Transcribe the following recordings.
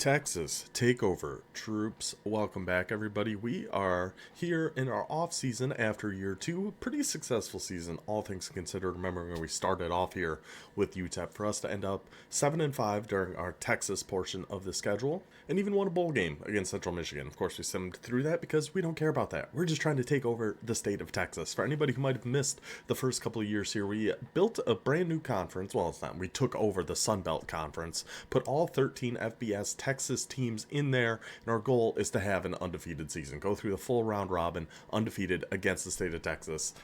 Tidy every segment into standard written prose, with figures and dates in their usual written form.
Texas takeover troops, welcome back everybody. We are here in our off season after year two. Pretty successful season, all things considered. Remember when we started off here with UTEP, for us to end up 7-5 during our Texas portion of the schedule, and even won a bowl game against Central Michigan. Of course, we simmed through that because we don't care about that. We're just trying to take over the state of Texas. For anybody who might have missed the first couple of years here, we built a brand new conference. Well, it's not. We took over the Sun Belt Conference, put all 13 FBS Texas teams in there, and our goal is to have an undefeated season. Go through the full round robin, undefeated against the state of Texas.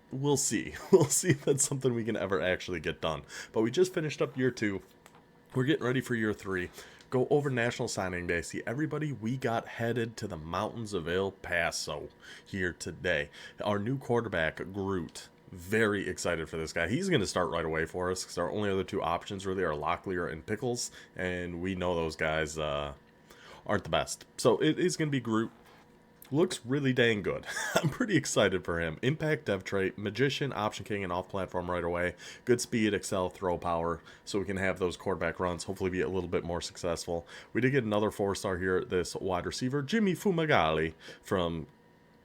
We'll see. We'll see if that's something we can ever actually get done. But we just finished up year two. We're getting ready for year three. Go over National Signing Day. See everybody we got headed to the mountains of El Paso here today. Our new quarterback, Groot. Very excited for this guy. He's going to start right away for us because our only other two options really are Locklear and Pickles, and we know those guys aren't the best. So it is going to be Groot. Looks really dang good. I'm pretty excited for him. Impact dev trait, Magician, Option King, and off platform right away. Good speed, excel, throw power, so we can have those quarterback runs, hopefully be a little bit more successful. We did get another 4-star here, this wide receiver, Jimmy Fumagalli from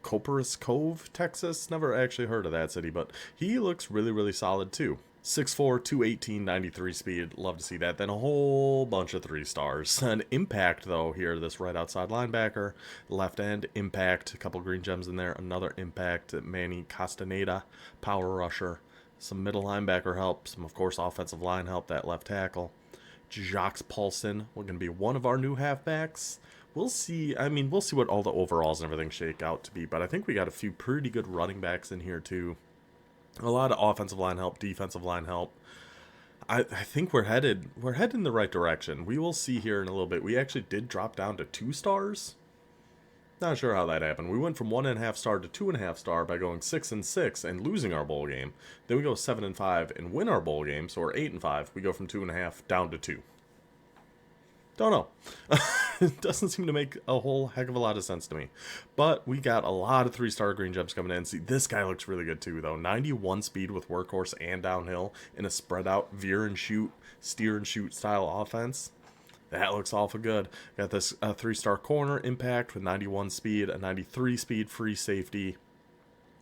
Copperas Cove, Texas. Never actually heard of that city, but he looks really solid too. 6'4", 218, 93 speed. Love to see that. Then a whole bunch of 3-stars. An impact, though, here. This right outside linebacker. Left end, impact. A couple green gems in there. Another impact. Manny Castaneda, power rusher. Some middle linebacker help. Some, of course, offensive line help. That left tackle. Jacques Paulson. We're going to be one of our new halfbacks. We'll see. I mean, we'll see what all the overalls and everything shake out to be. But I think we got a few pretty good running backs in here, too. A lot of offensive line help, defensive line help. I think we're headed in the right direction. We will see here in a little bit. We actually did drop down to 2 stars. Not sure how that happened. We went from 1.5 star to 2.5 star by going 6-6 and losing our bowl game. Then we go 7-5 and win our bowl game, so we're 8-5. We go from 2.5 down to 2. Don't know. It doesn't seem to make a whole heck of a lot of sense to me. But we got a lot of 3-star green gems coming in. See, this guy looks really good too, though. 91 speed with workhorse and downhill in a spread out veer and shoot, steer and shoot style offense. That looks awful good. Got this 3-star corner impact with 91 speed, a 93 speed free safety.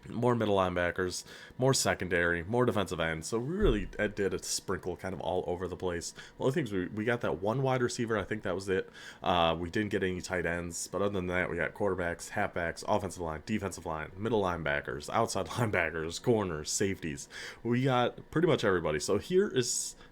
More middle linebackers, more secondary, more defensive ends. So we really did a sprinkle kind of all over the place. The only things we got that one wide receiver. I think that was it. We didn't get any tight ends. But other than that, we got quarterbacks, halfbacks, offensive line, defensive line, middle linebackers, outside linebackers, corners, safeties. We got pretty much everybody. So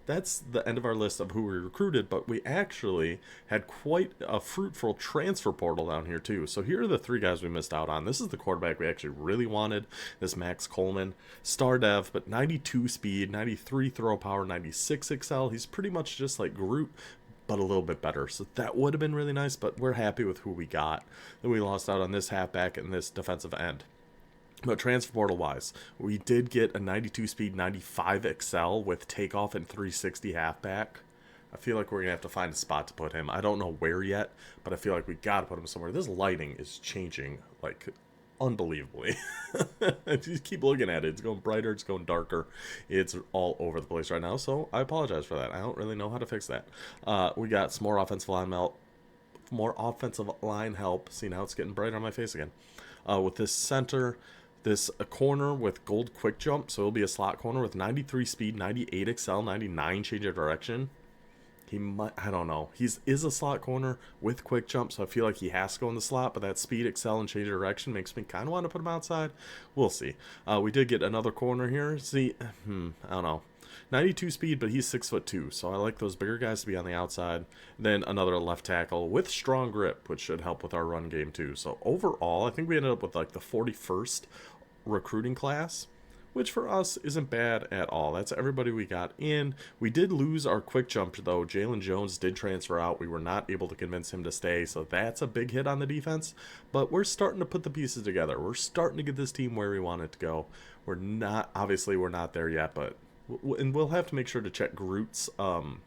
that's the end of our list of who we recruited, but we actually had quite a fruitful transfer portal down here too. So here are the 3 guys we missed out on. This is the quarterback we actually really wanted, this Max Coleman. Star dev, but 92 speed, 93 throw power, 96 excel. He's pretty much just like Groot, but a little bit better. So that would have been really nice, but we're happy with who we got. Then we lost out on this halfback and this defensive end. But transfer portal wise, we did get a 92 speed, 95 excel with takeoff and 360 halfback. I feel like we're going to have to find a spot to put him. I don't know where yet, but I feel like we got to put him somewhere. This lighting is changing like unbelievably. Just keep looking at it. It's going brighter, it's going darker. It's all over the place right now, so I apologize for that. I don't really know how to fix that. We got some more offensive line help. See, now it's getting brighter on my face again. With this center, this corner with gold quick jump, so it'll be a slot corner with 93 speed, 98 excel, 99 change of direction. He might, I don't know. Is a slot corner with quick jump, so I feel like he has to go in the slot, but that speed, excel, and change of direction makes me kind of want to put him outside. We'll see. We did get another corner here. See, I don't know. 92 speed, but he's 6'2", so I like those bigger guys to be on the outside. Then another left tackle with strong grip, which should help with our run game too. So overall, I think we ended up with like the 41st recruiting class, which for us isn't bad at all. That's everybody we got in. We did lose our quick jump, though. Jalen Jones did transfer out. We were not able to convince him to stay, so that's a big hit on the defense. But we're starting to put the pieces together. We're starting to get this team where we want it to go. We're not there yet, but and we'll have to make sure to check Groot's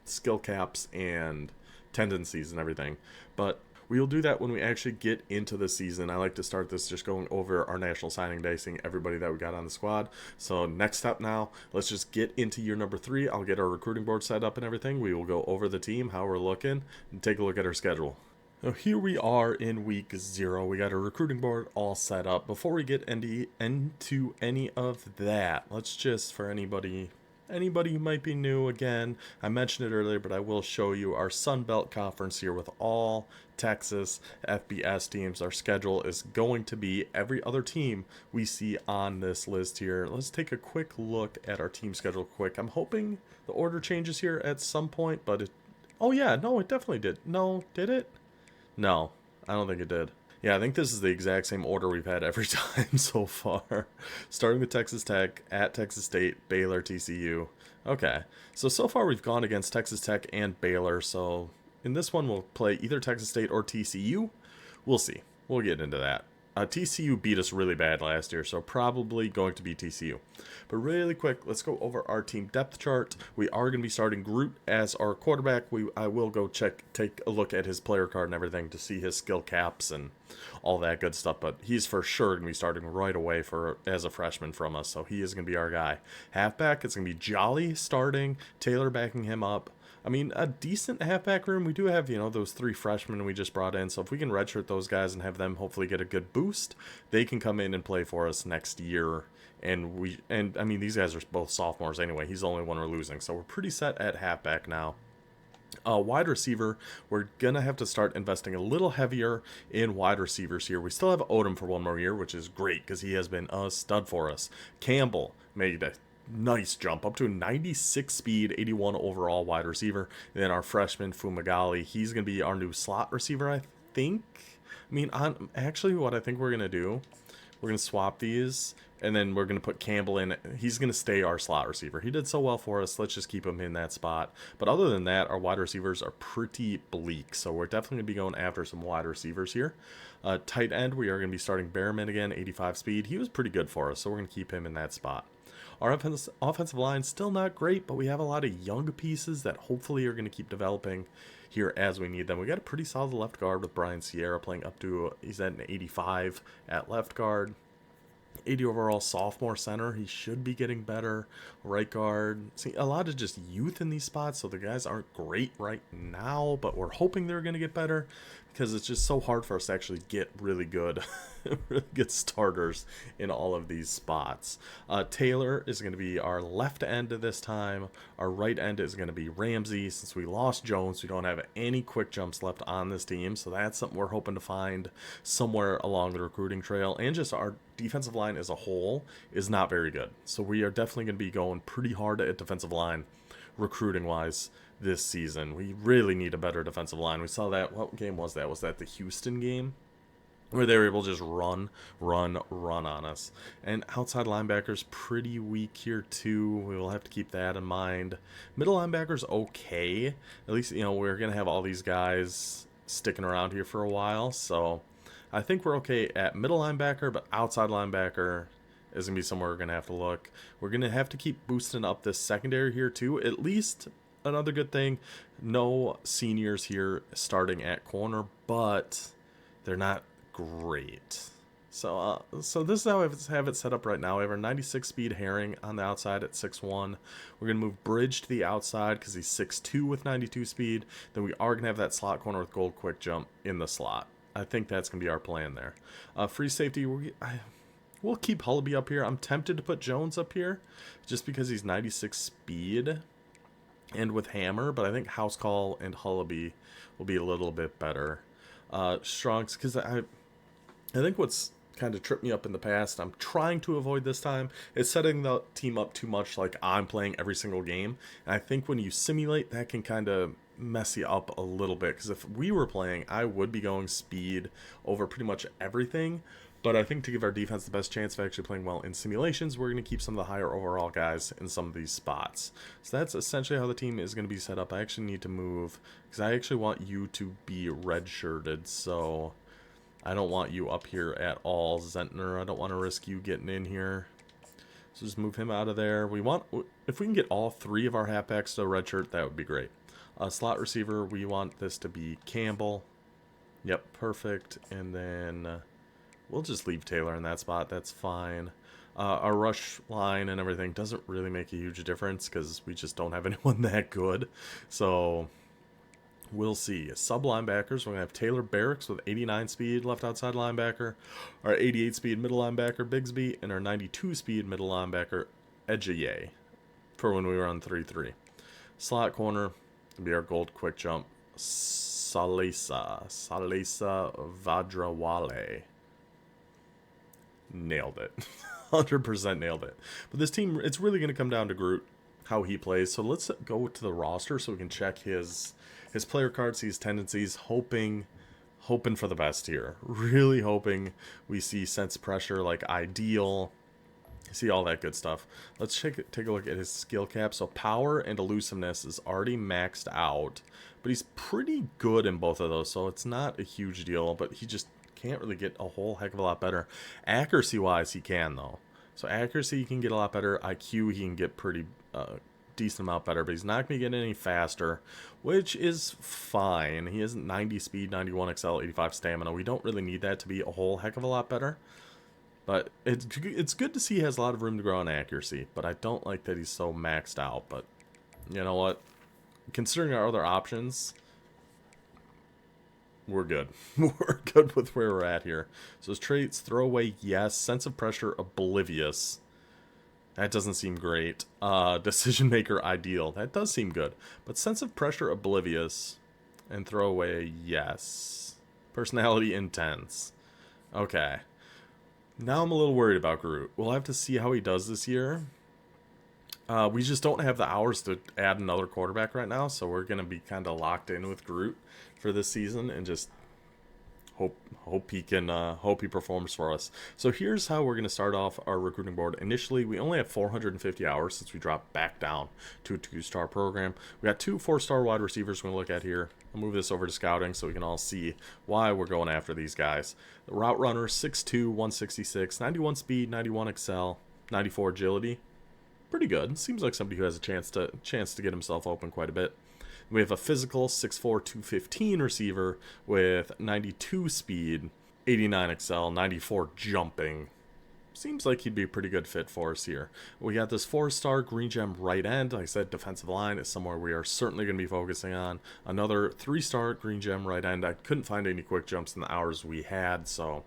skill caps and tendencies and everything. But We'll do that when we actually get into the season. I like to start this just going over our National Signing Day, seeing everybody that we got on the squad. So next step now, let's just get into year number 3. I'll get our recruiting board set up and everything. We will go over the team, how we're looking, and take a look at our schedule. So here we are in week 0. We got our recruiting board all set up. Before we get into any of that, let's just, for anybody who might be new, again, I mentioned it earlier, but I will show you our Sun Belt Conference here with all Texas FBS teams. Our schedule is going to be every other team we see on this list here. Let's take a quick look at our team schedule quick. I'm hoping the order changes here at some point, but oh yeah, no, it definitely did. No, did it? No, I don't think it did. Yeah, I think this is the exact same order we've had every time so far. Starting with Texas Tech, at Texas State, Baylor, TCU. Okay, so far we've gone against Texas Tech and Baylor, so in this one we'll play either Texas State or TCU. We'll see. We'll get into that. TCU beat us really bad last year, so probably going to be TCU. But really quick, let's go over our team depth chart. We are going to be starting Groot as our quarterback. I will go take a look at his player card and everything to see his skill caps and all that good stuff. But he's for sure going to be starting right away as a freshman from us, so he is going to be our guy. Halfback, it's going to be Jolly starting, Taylor backing him up. I mean, a decent halfback room. We do have, those 3 freshmen we just brought in. So if we can redshirt those guys and have them hopefully get a good boost, they can come in and play for us next year. And I mean, these guys are both sophomores anyway. He's the only one we're losing. So we're pretty set at halfback now. Wide receiver, we're going to have to start investing a little heavier in wide receivers here. We still have Odom for 1 more year, which is great because he has been a stud for us. Campbell made a nice jump up to a 96 speed, 81 overall wide receiver. And then our freshman Fumagalli, he's going to be our new slot receiver, I think. I mean, actually what I think we're going to do, we're going to swap these, and then we're going to put Campbell in. He's going to stay our slot receiver. He did so well for us. Let's just keep him in that spot. But other than that, our wide receivers are pretty bleak. So we're definitely going to be going after some wide receivers here. Tight end, we are going to be starting Behrman again, 85 speed. He was pretty good for us, so we're going to keep him in that spot. Our offensive line still not great, but we have a lot of young pieces that hopefully are going to keep developing here as we need them. We got a pretty solid left guard with Brian Sierra playing up to, he's at an 85 at left guard. 80 overall sophomore center. He should be getting better. Right guard. See, a lot of just youth in these spots, so the guys aren't great right now, but we're hoping they're going to get better because it's just so hard for us to actually get really good starters in all of these spots. Taylor is going to be our left end this time. Our right end is going to be Ramsey. Since we lost Jones, we don't have any quick jumps left on this team, so that's something we're hoping to find somewhere along the recruiting trail. And just our defensive line as a whole is not very good, so we are definitely going to be going pretty hard at defensive line recruiting wise this season. We really need a better defensive line. We saw that. What game was that? Was that the Houston game where they were able to just run on us? And outside linebackers pretty weak here too. We will have to keep that in mind. Middle linebackers okay. At least we're gonna have all these guys sticking around here for a while, so I think we're okay at middle linebacker, but outside linebacker is going to be somewhere we're going to have to look. We're going to have to keep boosting up this secondary here too. At least another good thing, no seniors here starting at corner, but they're not great. So this is how I have it set up right now. We have our 96 speed Herring on the outside at 6'1". We're going to move Bridge to the outside because he's 6'2" with 92 speed. Then we are going to have that slot corner with gold quick jump in the slot. I think that's going to be our plan there. Free safety, we'll keep Hullaby up here. I'm tempted to put Jones up here just because he's 96 speed and with Hammer, but I think House Call and Hullaby will be a little bit better. Strongs, because I think what's kind of tripped me up in the past, I'm trying to avoid this time, is setting the team up too much like I'm playing every single game. And I think when you simulate, that can kind of mess you up a little bit, because if we were playing, I would be going speed over pretty much everything. But I think to give our defense the best chance of actually playing well in simulations, we're going to keep some of the higher overall guys in some of these spots. So that's essentially how the team is going to be set up. I actually need to move, because I actually want you to be redshirted, so I don't want you up here at all. Zentner, I don't want to risk you getting in here. So just move him out of there. If we can get all 3 of our halfbacks to redshirt, that would be great. Slot receiver, we want this to be Campbell. Yep, perfect. And then we'll just leave Taylor in that spot. That's fine. Our rush line and everything doesn't really make a huge difference because we just don't have anyone that good. So we'll see. Sub linebackers, we're going to have Taylor Barracks with 89 speed left outside linebacker, our 88 speed middle linebacker Bigsby, and our 92 speed middle linebacker Ejiye for when we run 3-3. Slot corner will be our gold quick jump Salesa Vadrawale. Nailed it. 100% nailed it. But this team, it's really going to come down to Groot, how he plays. So let's go to the roster so we can check his player cards, see his tendencies, hoping for the best here. Really hoping we see sense of pressure, like ideal, see all that good stuff. Let's take a look at his skill cap. So power and elusiveness is already maxed out, but he's pretty good in both of those, so it's not a huge deal, but he just can't really get a whole heck of a lot better. Accuracy wise, he can though. So accuracy he can get a lot better. IQ he can get pretty decent amount better, but he's not going to get any faster, which is fine. He has 90 speed, 91 XL, 85 stamina. We don't really need that to be a whole heck of a lot better. But it's good to see he has a lot of room to grow on accuracy, but I don't like that he's so maxed out. But you know what? Considering our other options, we're good. We're good with where we're at here. So his traits, throwaway, yes. Sense of pressure, oblivious. That doesn't seem great. Decision maker, ideal. That does seem good. But sense of pressure, oblivious. And throwaway, yes. Personality, intense. Okay. Now I'm a little worried about Groot. We'll have to see how he does this year. We just don't have the hours to add another quarterback right now, so we're going to be kind of locked in with Groot for this season and just hope he performs for us. So here's how we're going to start off our recruiting board. Initially, we only have 450 hours since we dropped back down to a 2-star program. We got 2 4-star wide receivers we're going to look at here. I'll move this over to scouting so we can all see why we're going after these guys. The route runner, 6'2", 166, 91 speed, 91 XL, 94 agility. Pretty good. Seems like somebody who has a chance to get himself open quite a bit. We have a physical 6'4", 215 receiver with 92 speed, 89 XL, 94 jumping. Seems like he'd be a pretty good fit for us here. We got this 4-star green gem right end. Like I said, defensive line is somewhere we are certainly going to be focusing on. Another 3-star green gem right end. I couldn't find any quick jumps in the hours we had, so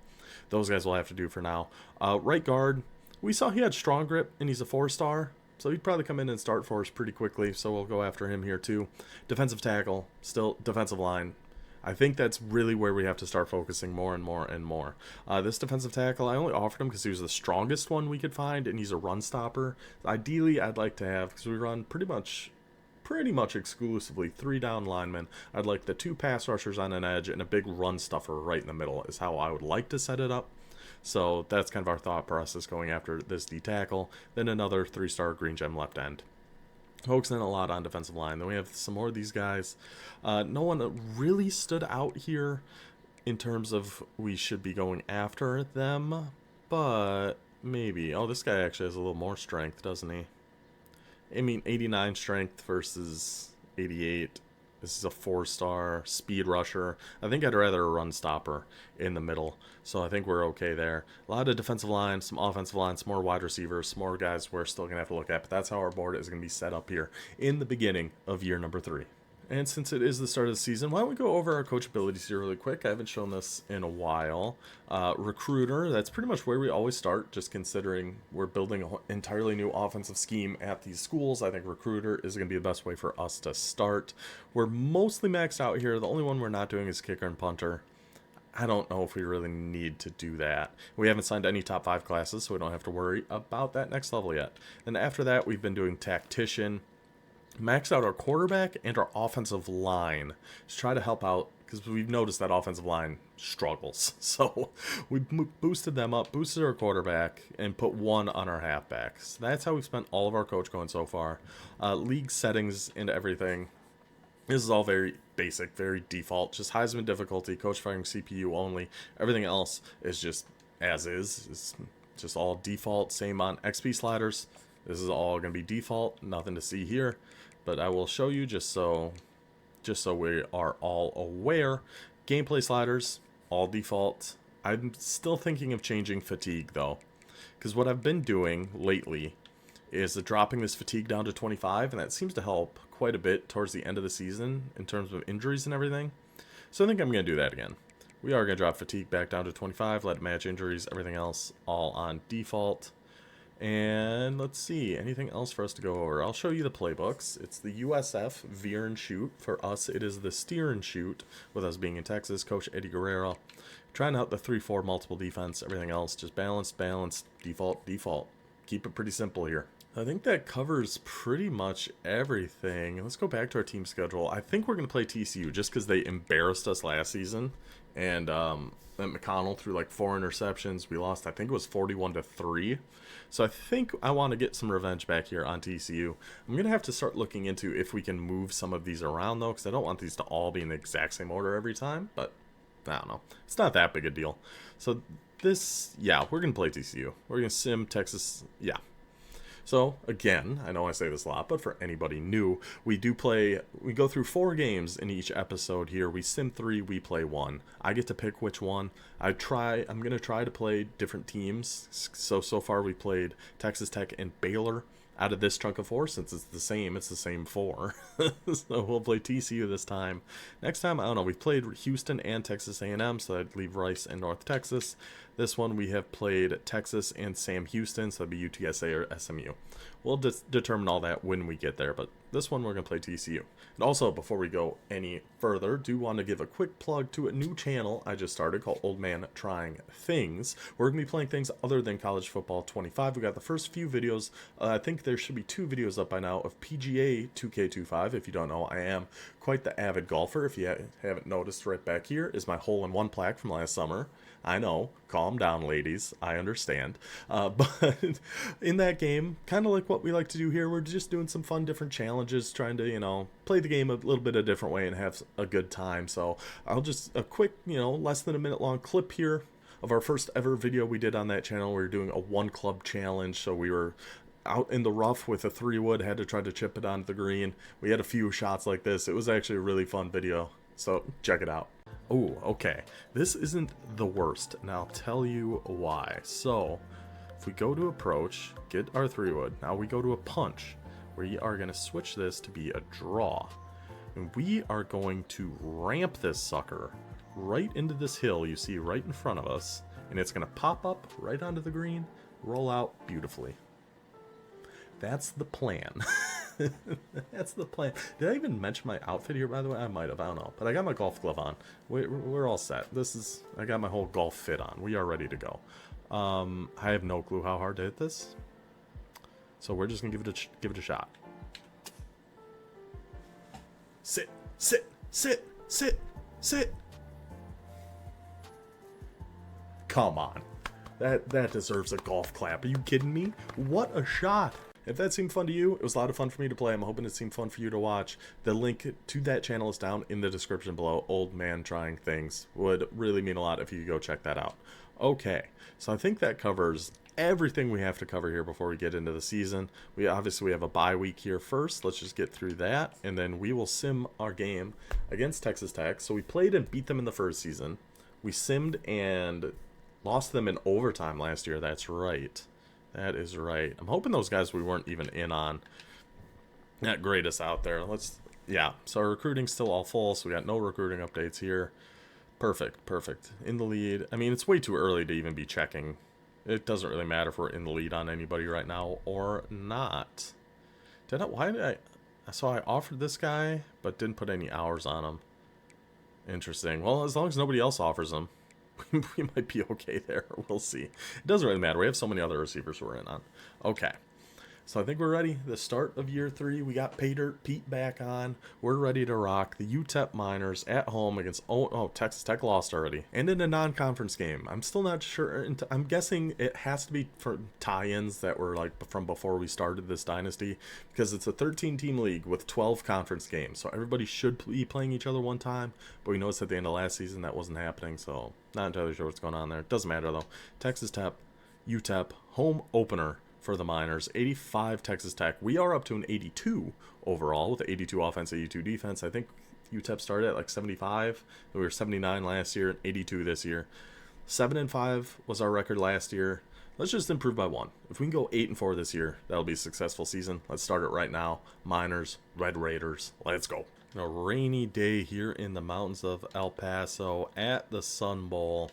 those guys will have to do for now. Right guard, we saw he had strong grip, and he's a 4-star. So he'd probably come in and start for us pretty quickly, so we'll go after him here too. Defensive tackle, still defensive line. I think that's really where we have to start focusing more and more and more. This defensive tackle, I only offered him because he was the strongest one we could find, and he's a run stopper. Ideally, I'd like to have, because we run pretty much exclusively 3 down linemen. I'd like the 2 pass rushers on an edge and a big run stuffer right in the middle is how I would like to set it up. So that's kind of our thought process going after this D tackle. Then another 3-star green gem left end. Focusing a lot on defensive line. Then we have some more of these guys. No one really stood out here in terms of we should be going after them, but maybe. Oh, this guy actually has a little more strength, doesn't he? I mean, 89 strength versus 88. This is a 4-star speed rusher. I think I'd rather a run stopper in the middle, so I think we're okay there. A lot of defensive line, some offensive line, some more wide receivers, some more guys we're still going to have to look at, but that's how our board is going to be set up here in the beginning of year number 3. And since it is the start of the season, why don't we go over our coach abilities here really quick? I haven't shown this in a while. Recruiter, that's pretty much where we always start, just considering we're building an entirely new offensive scheme at these schools. I think recruiter is going to be the best way for us to start. We're mostly maxed out here. The only one we're not doing is kicker and punter. I don't know if we really need to do that. We haven't signed any top 5 classes, so we don't have to worry about that next level yet. And after that, we've been doing tactician. Max out our quarterback and our offensive line to try to help out because we've noticed that offensive line struggles. So we boosted them up, boosted our quarterback, and put 1 on our halfbacks. That's how we've spent all of our coach going so far. League settings and everything. This is all very basic, very default. Just Heisman difficulty, coach firing CPU only. Everything else is just as is. It's just all default. Same on XP sliders. This is all going to be default. Nothing to see here. But I will show you just so we are all aware. Gameplay sliders, all default. I'm still thinking of changing fatigue, though. Because what I've been doing lately is dropping this fatigue down to 25, and that seems to help quite a bit towards the end of the season in terms of injuries and everything. So I think I'm going to do that again. We are going to drop fatigue back down to 25, let it match injuries, everything else all on default. And let's see, anything else for us to go over? I'll show you the playbooks. It's the USF veer and shoot. For us, it is the steer and shoot, with us being in Texas. Coach Eddie Guerrero. Trying out the 3-4 multiple defense, everything else just balanced, default, default. Keep it pretty simple here. I think that covers pretty much everything. Let's go back to our team schedule. I think we're going to play TCU just because they embarrassed us last season. And McConnell threw like 4 interceptions. We lost, I think it was 41-3. So I think I want to get some revenge back here on TCU. I'm going to have to start looking into if we can move some of these around, though, because I don't want these to all be in the exact same order every time. But I don't know. It's not that big a deal. So this, yeah, we're going to play TCU. We're going to sim Texas, yeah. So, again, I know I say this a lot, but for anybody new, we go through 4 games in each episode here. We sim 3, we play 1. I get to pick which one. I'm going to try to play different teams. So far we played Texas Tech and Baylor out of this chunk of 4, since it's the same 4. So we'll play TCU this time. Next time, I don't know, we played Houston and Texas A&M, so I'd leave Rice and North Texas. This one we have played Texas and Sam Houston, so that'd be UTSA or SMU. We'll determine all that when we get there, but this one we're going to play TCU. And also, before we go any further, do want to give a quick plug to a new channel I just started called Old Man Trying Things. We're going to be playing things other than College Football 25. We got the first few videos. I think there should be 2 videos up by now of PGA 2K25. If you don't know, I am quite the avid golfer. If you haven't noticed, right back here is my hole-in-one plaque from last summer. I know, calm down, ladies. I understand. But in that game, kind of like what we like to do here, we're just doing some fun, different challenges, trying to, play the game a little bit a different way and have a good time. So I'll just, a quick, less than a minute long clip here of our first ever video we did on that channel. We were doing a 1-club challenge, so we were out in the rough with a 3-wood, had to try to chip it onto the green. We had a few shots like this. It was actually a really fun video, so check it out. Oh, okay. This isn't the worst, and I'll tell you why. So, if we go to approach, get our 3-wood, now we go to a punch. We are going to switch this to be a draw. And we are going to ramp this sucker right into this hill you see right in front of us. And it's going to pop up right onto the green, roll out beautifully. That's the plan. That's the plan. Did I even mention my outfit here, by the way? I might have. I don't know. But I got my golf glove on. We're all set. I got my whole golf fit on. We are ready to go. I have no clue how hard to hit this. So we're just going to give it a shot. Sit, sit, sit, sit, sit. Come on. That deserves a golf clap. Are you kidding me? What a shot. If that seemed fun to you, it was a lot of fun for me to play. I'm hoping it seemed fun for you to watch. The link to that channel is down in the description below. Old Man Trying Things. Would really mean a lot if you could go check that out. Okay, so I think that covers everything we have to cover here before we get into the season. We obviously have a bye week here first. Let's just get through that, and then we will sim our game against Texas Tech. So we played and beat them in the first season. We simmed and lost them in overtime last year. That's right. That is right. I'm hoping those guys we weren't even in on that grade us out there. Yeah, so our recruiting's still all full, so we got no recruiting updates here. Perfect. In the lead. I mean, it's way too early to even be checking. It doesn't really matter if we're in the lead on anybody right now or not. So I offered this guy, but didn't put any hours on him. Interesting. Well, as long as nobody else offers him, we might be okay there. We'll see. It doesn't really matter. We have so many other receivers we're in on. Okay. So I think we're ready. The start of year 3. We got Pete back on. We're ready to rock. The UTEP Miners at home against Texas Tech lost already. And in a non-conference game. I'm still not sure. I'm guessing it has to be for tie-ins that were like from before we started this dynasty. Because it's a 13-team league with 12 conference games. So everybody should be playing each other one time. But we noticed at the end of last season that wasn't happening. So not entirely sure what's going on there. It doesn't matter though. Texas Tech, UTEP, home opener for the Miners. 85 Texas Tech. We are up to an 82 overall with 82 offense, 82 defense. I think UTEP started at like 75. We were 79 last year and 82 this year. 7-5 was our record last year. Let's just improve by 1. If we can go 8-4 this year, that'll be a successful season. Let's start it right now. Miners, Red Raiders, let's go. A rainy day here in the mountains of El Paso at the Sun Bowl.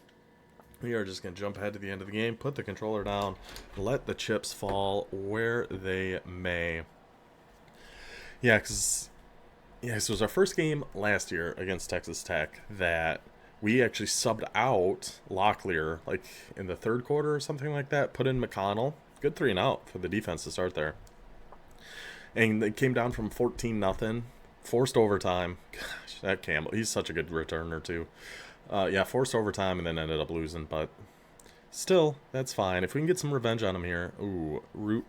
We are just going to jump ahead to the end of the game, put the controller down, let the chips fall where they may. Yeah, because this was our first game last year against Texas Tech that we actually subbed out Locklear, like in the third quarter or something like that, put in McConnell. Good 3-and-out for the defense to start there. And it came down from 14-0, forced overtime. Gosh, that Campbell, he's such a good returner too. Forced overtime and then ended up losing, but still, that's fine. If we can get some revenge on him here. Ooh, Root.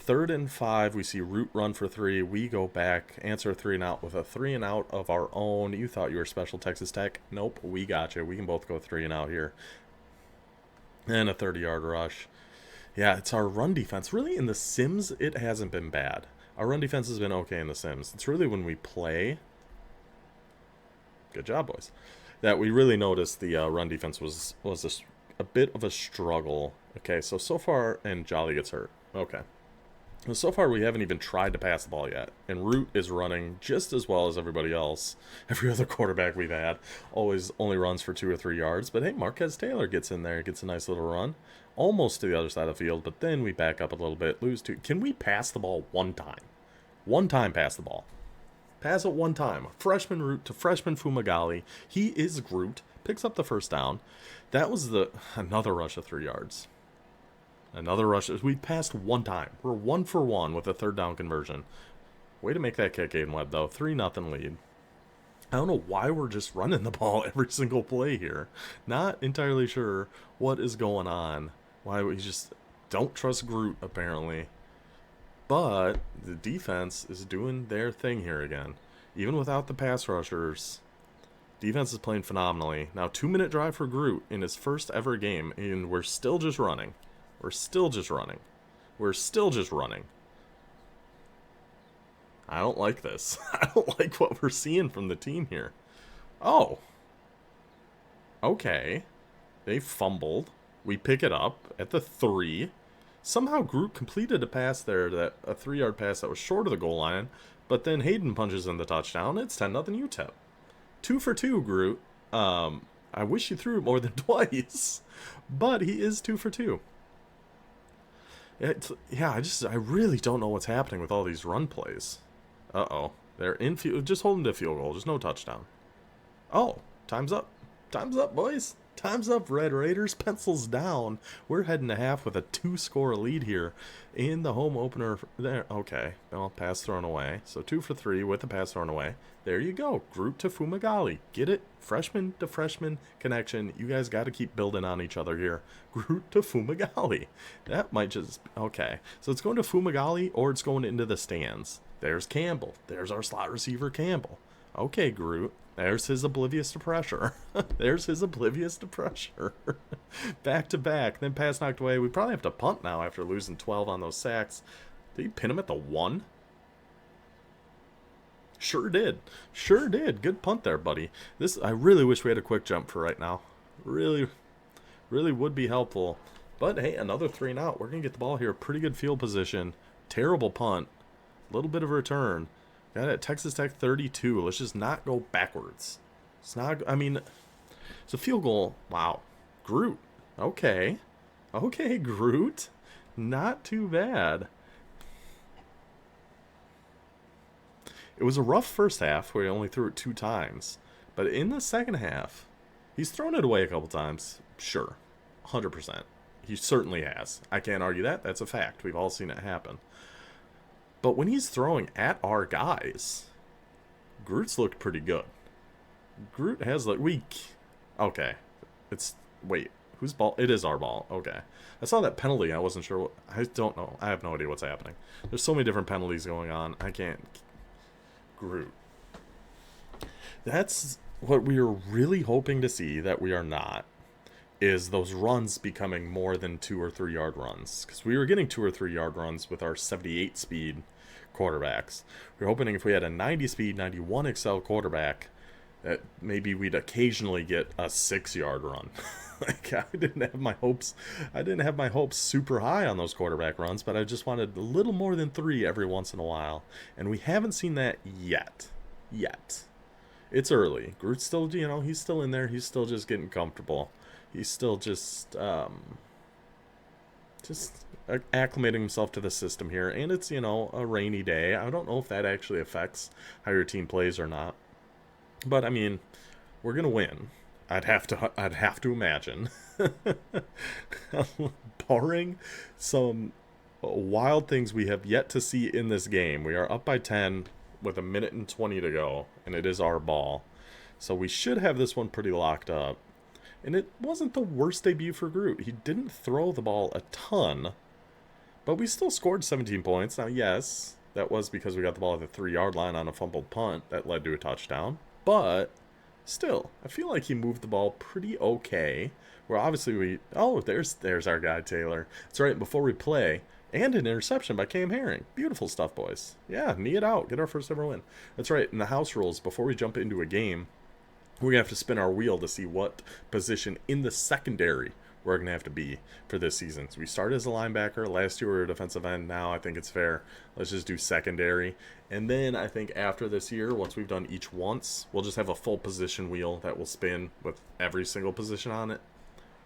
3rd and 5, we see Root run for 3. We go back, answer 3-and-out with a 3-and-out of our own. You thought you were special, Texas Tech. Nope, we got you. We can both go 3-and-out here. And a 30-yard rush. Yeah, it's our run defense. Really, in the Sims, it hasn't been bad. Our run defense has been okay in the Sims. It's really when we play. Good job, boys. That we really noticed the run defense was a bit of a struggle. Okay, so far, and Jolly gets hurt. Okay. So far, we haven't even tried to pass the ball yet. And Root is running just as well as everybody else. Every other quarterback we've had always only runs for 2 or 3 yards. But hey, Marquez Taylor gets in there, gets a nice little run. Almost to the other side of the field, but then we back up a little bit, lose 2. Can we pass the ball one time? One time pass the ball. Pass it one time. Freshman Root to freshman Fumagalli. He is Groot. Picks up the first down. That was another rush of 3 yards. Another rush. We passed one time. We're 1 for 1 with a 3rd down conversion. Way to make that kick, Aiden Webb, though. 3-0 lead. I don't know why we're just running the ball every single play here. Not entirely sure what is going on. Why we just don't trust Groot, apparently. But the defense is doing their thing here again. Even without the pass rushers, defense is playing phenomenally. Now, 2-minute drive for Groot in his first ever game, and we're still just running. We're still just running. We're still just running. I don't like this. I don't like what we're seeing from the team here. Oh. Okay. They fumbled. We pick it up at the 3. Somehow Groot completed a pass there, a 3-yard pass that was short of the goal line, but then Hayden punches in the touchdown. It's 10-0 UTEP. 2 for 2, Groot. I wish you threw it more than twice, but he is 2 for 2. I really don't know what's happening with all these run plays. Uh-oh. They're in field. Just hold them to field goal. Just no touchdown. Oh, time's up. Time's up, boys. Time's up, Red Raiders. Pencils down. We're heading to half with a 2-score lead here in the home opener. There. Okay. Well, pass thrown away. So 2 for 3 with the pass thrown away. There you go. Groot to Fumagalli. Get it? Freshman to freshman connection. You guys got to keep building on each other here. Groot to Fumagalli. That might just... Okay. So it's going to Fumagalli or it's going into the stands. There's Campbell. There's our slot receiver, Campbell. Okay, Groot. There's his oblivious to pressure. There's his oblivious to pressure. Back to back. Then pass knocked away. We probably have to punt now after losing 12 on those sacks. Did he pin him at the 1? Sure did. Sure did. Good punt there, buddy. I really wish we had a quick jump for right now. Really, really would be helpful. But hey, another 3-and-out. We're going to get the ball here. Pretty good field position. Terrible punt. A little bit of a return. Got it at Texas Tech 32. Let's just not go backwards. It's not, it's a field goal. Wow. Groot. Okay. Okay, Groot. Not too bad. It was a rough first half where he only threw it 2 times. But in the second half, he's thrown it away a couple times. Sure. 100%. He certainly has. I can't argue that. That's a fact. We've all seen it happen. But when he's throwing at our guys, Groot's looked pretty good. Groot has looked weak. Okay. Wait, whose ball? It is our ball. Okay. I saw that penalty. I wasn't sure. I don't know. I have no idea what's happening. There's so many different penalties going on. I can't. Groot. That's what we are really hoping to see that we are not, is those runs becoming more than 2 or 3 yard runs. Because we were getting 2 or 3 yard runs with our 78 speed quarterbacks. We were hoping if we had a 90 speed, 91 excel quarterback, that maybe we'd occasionally get a 6-yard run. Like, I didn't have my hopes super high on those quarterback runs, but I just wanted a little more than 3 every once in a while, and we haven't seen that yet. It's early. Groot's still, he's still in there. He's still just getting comfortable. He's still just acclimating himself to the system here, and it's, a rainy day. I don't know if that actually affects how your team plays or not, but I mean, we're gonna win. I'd have to imagine. Barring some wild things we have yet to see in this game. We are up by 10 with 1:20 to go, and it is our ball. So we should have this one pretty locked up. And it wasn't the worst debut for Groot. He didn't throw the ball a ton, but we still scored 17 points. Now, yes, that was because we got the ball at the 3-yard line on a fumbled punt that led to a touchdown. But still, I feel like he moved the ball pretty okay. Where obviously there's our guy Taylor. That's right, before we play, and an interception by Cam Herring. Beautiful stuff, boys. Yeah, knee it out. Get our first ever win. That's right, in the house rules, before we jump into a game, we're going to have to spin our wheel to see what position in the secondary we're going to have to be for this season. So we started as a linebacker. Last year we were a defensive end. Now I think it's fair. Let's just do secondary. And then I think after this year, once we've done each once, we'll just have a full position wheel that will spin with every single position on it.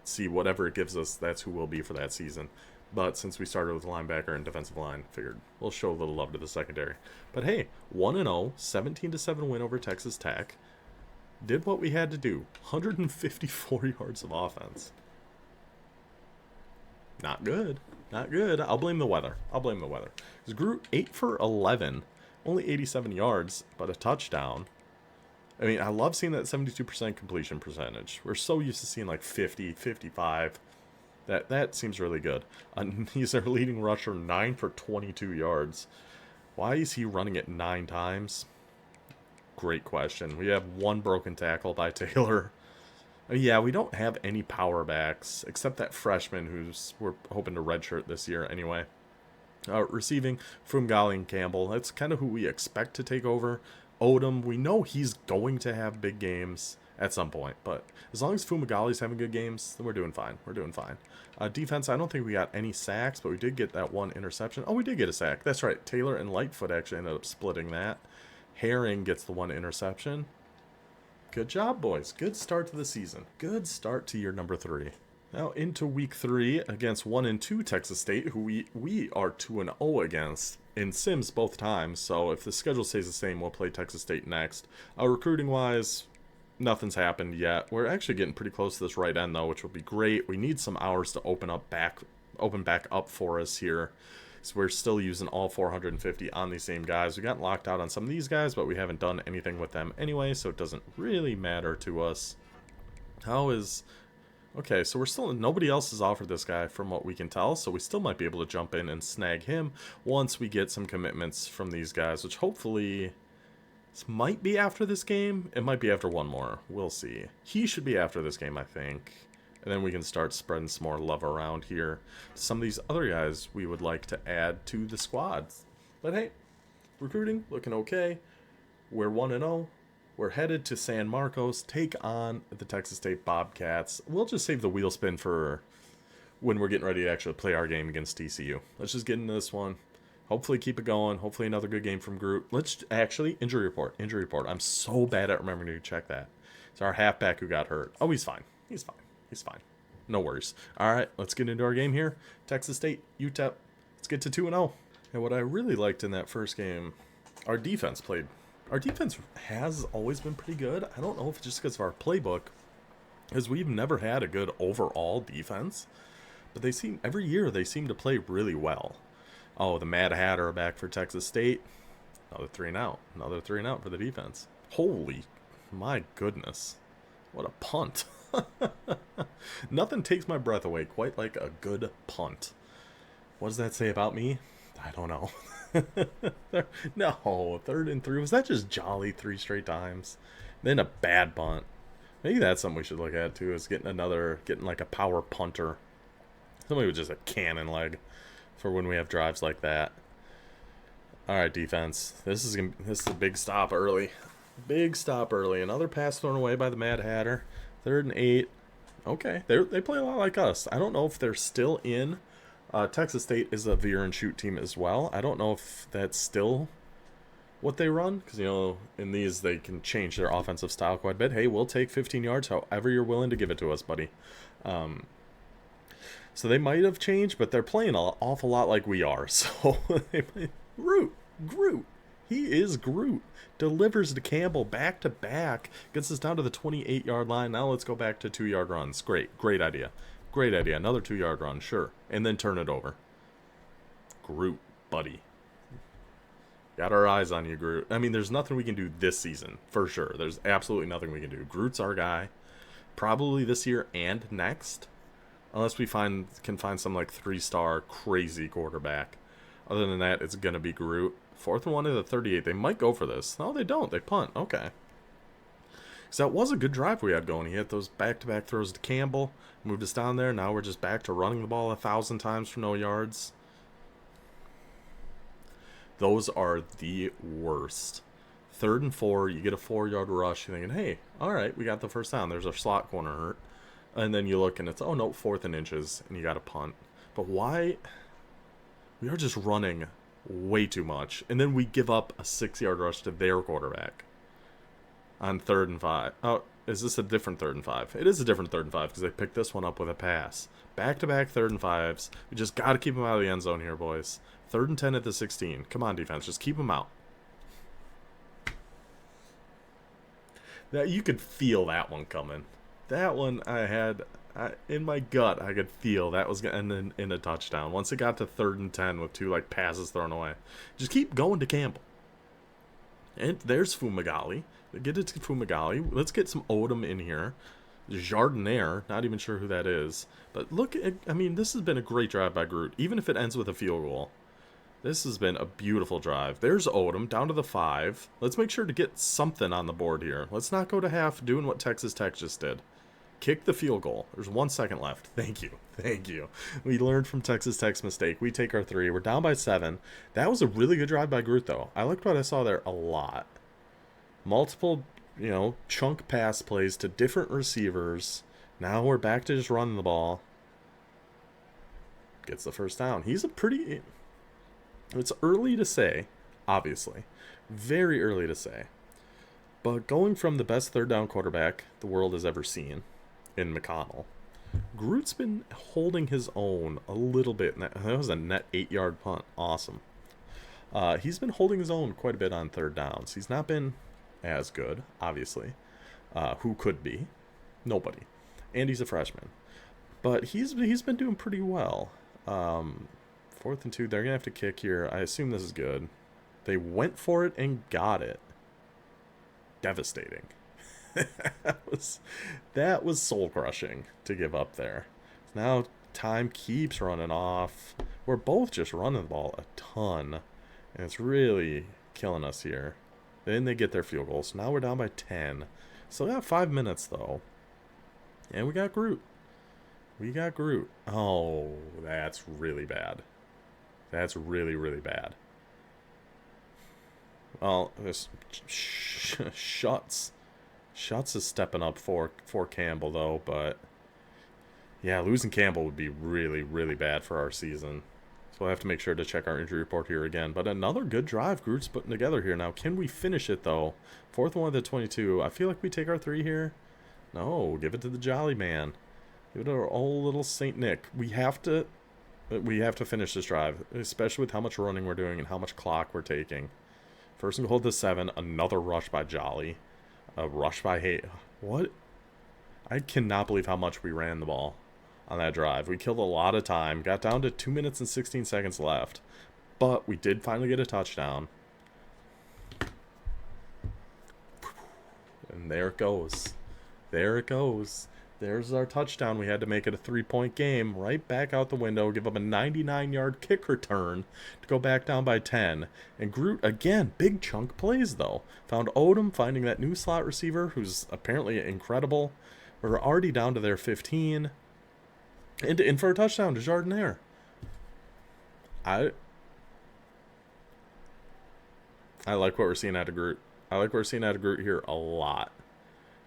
See whatever it gives us, that's who we'll be for that season. But since we started with linebacker and defensive line, figured we'll show a little love to the secondary. But hey, 1-0, 17-7 win over Texas Tech. Did what we had to do. 154 yards of offense. Not good. Not good. I'll blame the weather. Because Groot 8 for 11. Only 87 yards, but a touchdown. I mean, I love seeing that 72% completion percentage. We're so used to seeing like 50, 55. That seems really good. He's our leading rusher, 9 for 22 yards. Why is he running it 9 times? Great question. We have 1 broken tackle by Taylor. Yeah, we don't have any power backs, except that freshman who's we're hoping to redshirt this year anyway. Receiving, Fungali and Campbell. That's kind of who we expect to take over. Odom, we know he's going to have big games at some point, but as long as Fumagali's having good games, then we're doing fine. Defense, I don't think we got any sacks, but we did get that 1 interception. Oh, we did get a sack. That's right. Taylor and Lightfoot actually ended up splitting that. Herring gets the 1 interception. Good job, boys. Good start to the season. Good start to year number 3. Now into week 3 against 1-2 Texas State, who we are 2-0 against in Sims both times. So if the schedule stays the same, we'll play Texas State next. Recruiting-wise, nothing's happened yet. We're actually getting pretty close to this right end, though, which will be great. We need some hours to open back up for us here. So we're still using all 450 on these same guys. We got locked out on some of these guys, but we haven't done anything with them anyway, so it doesn't really matter to us. Okay, so we're still, nobody else has offered this guy from what we can tell, so we still might be able to jump in and snag him once we get some commitments from these guys, which hopefully this might be after this game. It might be after one more. We'll see. He should be after this game, I think. And then we can start spreading some more love around here. Some of these other guys we would like to add to the squads. But hey, recruiting looking okay. We're 1-0. We're headed to San Marcos, take on the Texas State Bobcats. We'll just save the wheel spin for when we're getting ready to actually play our game against TCU. Let's just get into this one. Hopefully keep it going. Hopefully another good game from Groot. Let's actually, injury report. I'm so bad at remembering to check that. It's our halfback who got hurt. Oh, he's fine. He's fine. No worries. All right, let's get into our game here. Texas State, UTEP. Let's get to 2-0. And what I really liked in that first game, our defense has always been pretty good. I don't know if it's just because of our playbook, because we've never had a good overall defense. But every year they seem to play really well. Oh, the Mad Hatter back for Texas State. Another 3 and out. Another 3 and out for the defense. Holy, my goodness. What a punt. Nothing takes my breath away quite like a good punt. What does that say about me? I don't know. No, 3rd and 3. Was that just jolly 3 straight times? Then a bad punt. Maybe that's something we should look at too, is getting like a power punter. Somebody with just a cannon leg for when we have drives like that. All right, defense. This is a big stop early. Big stop early. Another pass thrown away by the Mad Hatter. 3rd and 8. Okay, they play a lot like us. I don't know if they're still in. Texas State is a veer and shoot team as well. I don't know if that's still what they run, because in these they can change their offensive style quite a bit. Hey, we'll take 15 yards however you're willing to give it to us, buddy. So they might have changed, but they're playing an awful lot like we are. So Groot, he is Groot. Delivers to Campbell back to back, gets us down to the 28-yard line. Now let's go back to 2-yard runs. Great idea. Another 2-yard run, sure, and then turn it over. Groot, buddy. Got our eyes on you, Groot. I mean, there's nothing we can do this season, for sure. There's absolutely nothing we can do. Groot's our guy. Probably this year and next. Unless we can find some, like, 3-star crazy quarterback. Other than that, it's going to be Groot. 4th and 1 to the 38. They might go for this. No, they don't. They punt. Okay. So that was a good drive we had going. He had those back-to-back throws to Campbell. Moved us down there. Now we're just back to running the ball 1,000 times for no yards. Those are the worst. 3rd and 4, you get a 4-yard rush. You're thinking, hey, all right, we got the first down. There's our slot corner hurt. And then you look and it's, oh no, 4th and inches, and you got a punt. But why? We are just running way too much. And then we give up a 6-yard rush to their quarterback on 3rd and 5. Oh, is this a different 3rd and 5? It is a different 3rd and 5 because they picked this one up with a pass. Back-to-back 3rd and 5s. We just got to keep them out of the end zone here, boys. 3rd and 10 at the 16. Come on, defense. Just keep them out. That you could feel that one coming. That one in my gut, I could feel that was going to end in a touchdown. Once it got to 3rd and 10 with 2 passes thrown away. Just keep going to Campbell. And there's Fumagalli. Get it to Fumagalli. Let's get some Odom in here. Jardinier, not even sure who that is. But look, I mean, this has been a great drive by Groot, even if it ends with a field goal. This has been a beautiful drive. There's Odom, down to the 5. Let's make sure to get something on the board here. Let's not go to half doing what Texas Tech just did. Kick the field goal. There's 1 second left. Thank you. We learned from Texas Tech's mistake. We take our 3. We're down by 7. That was a really good drive by Groot, though. I liked what I saw there a lot. Multiple, chunk pass plays to different receivers. Now we're back to just running the ball. Gets the first down. He's a pretty... It's early to say, obviously. Very early to say. But going from the best 3rd down quarterback the world has ever seen in McConnell, Groot's been holding his own a little bit. That was a net 8-yard punt. Awesome. He's been holding his own quite a bit on 3rd downs. He's not been as good, obviously. Who could be? Nobody. And he's a freshman. But he's been doing pretty well. 4th and 2, they're going to have to kick here. I assume this is good. They went for it and got it. Devastating. that was soul-crushing to give up there. Now time keeps running off. We're both just running the ball a ton. And it's really killing us here. Then they get their field goals. Now we're down by 10. Still got 5 minutes, though. And we got Groot. Oh, that's really bad. That's really, really bad. Well, this Schutz is stepping up for Campbell, though. But, yeah, losing Campbell would be really, really bad for our season. So we'll have to make sure to check our injury report here again. But another good drive Groot's putting together here. Now, can we finish it, though? 4th and 1 to the 22. I feel like we take our 3 here. No, give it to the Jolly Man. Give it to our old little St. Nick. We have to finish this drive, especially with how much running we're doing and how much clock we're taking. 1st and goal to 7. Another rush by Jolly. A rush by Hay. What? I cannot believe how much we ran the ball on that drive. We killed a lot of time. Got down to 2 minutes and 16 seconds left. But we did finally get a touchdown. And there it goes. There's our touchdown. We had to make it a 3-point game. Right back out the window. Give up a 99-yard kick return to go back down by 10. And Groot, again, big chunk plays, though. Found Odom, finding that new slot receiver, who's apparently incredible. We're already down to their 15. And in for a touchdown to Jardinier. I like what we're seeing out of Groot. I like what we're seeing out of Groot here a lot.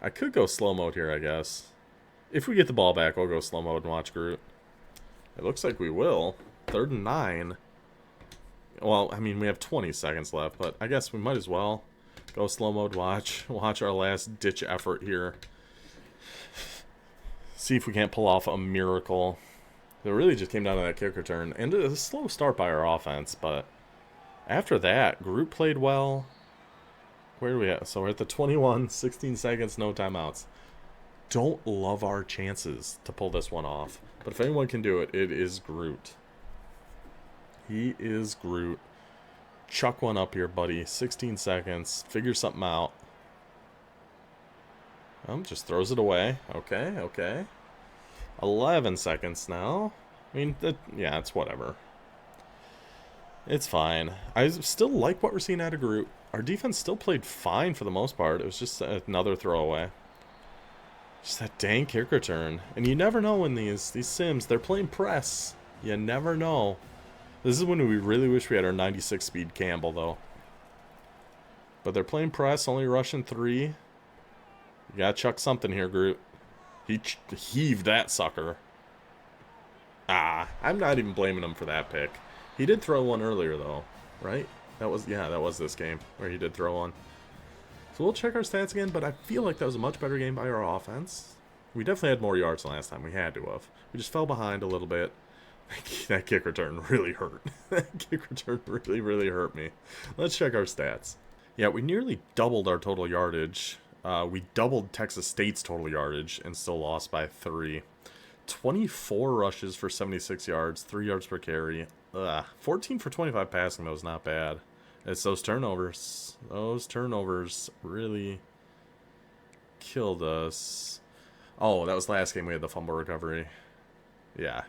I could go slow mode here, I guess. If we get the ball back, I'll go slow mode and watch Groot. It looks like we will. 3rd and 9. Well, I mean, we have 20 seconds left, but I guess we might as well go slow mode, watch our last ditch effort here. See if we can't pull off a miracle. It really just came down to that kick return. And a slow start by our offense, but after that, Groot played well. Where are we at? So we're at the 21, 16 seconds, no timeouts. Don't love our chances to pull this one off. But if anyone can do it, it is Groot. He is Groot. Chuck one up here, buddy. 16 seconds. Figure something out. Just throws it away. Okay, okay. 11 seconds now. I mean, yeah, it's whatever. It's fine. I still like what we're seeing out of Groot. Our defense still played fine for the most part. It was just another throwaway. Just that dang kick return. And you never know in these sims. They're playing press. You never know. This is when we really wish we had our 96 speed Campbell, though. But they're playing press, only rushing 3. You gotta chuck something here, Groot. He heaved that sucker. I'm not even blaming him for that pick. He did throw one earlier, though, right? That was this game where he did throw one. So we'll check our stats again, but I feel like that was a much better game by our offense. We definitely had more yards than last time. We had to have. We just fell behind a little bit. That kick return really hurt. That kick return really, really hurt me. Let's check our stats. Yeah, we nearly doubled our total yardage. We doubled Texas State's total yardage and still lost by 3. 24 rushes for 76 yards, 3 yards per carry. 14 for 25 passing, though, is not bad. It's those turnovers. Those turnovers really killed us. Oh, that was last game we had the fumble recovery. Yeah.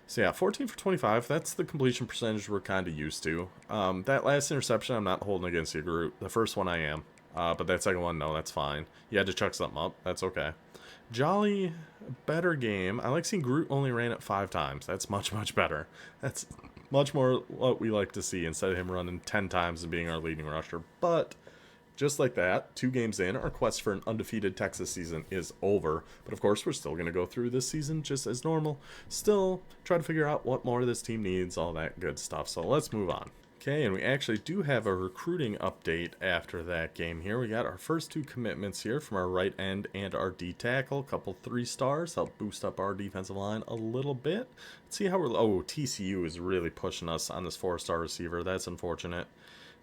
So yeah, 14 for 25. That's the completion percentage we're kind of used to. That last interception, I'm not holding against you, Groot. The first one I am. But that second one, no, that's fine. You had to chuck something up. That's okay. Jolly, better game. I like seeing Groot only ran it 5 times. That's much, much better. That's much more what we like to see instead of him running 10 times and being our leading rusher. But just like that, 2 games in, our quest for an undefeated Texas season is over. But of course, we're still going to go through this season just as normal. Still try to figure out what more this team needs, all that good stuff. So let's move on. Okay, and we actually do have a recruiting update after that game here. We got our first 2 commitments here from our right end and our D tackle. A couple 3 stars, help boost up our defensive line a little bit. Let's see how we're... Oh, TCU is really pushing us on this 4-star receiver. That's unfortunate.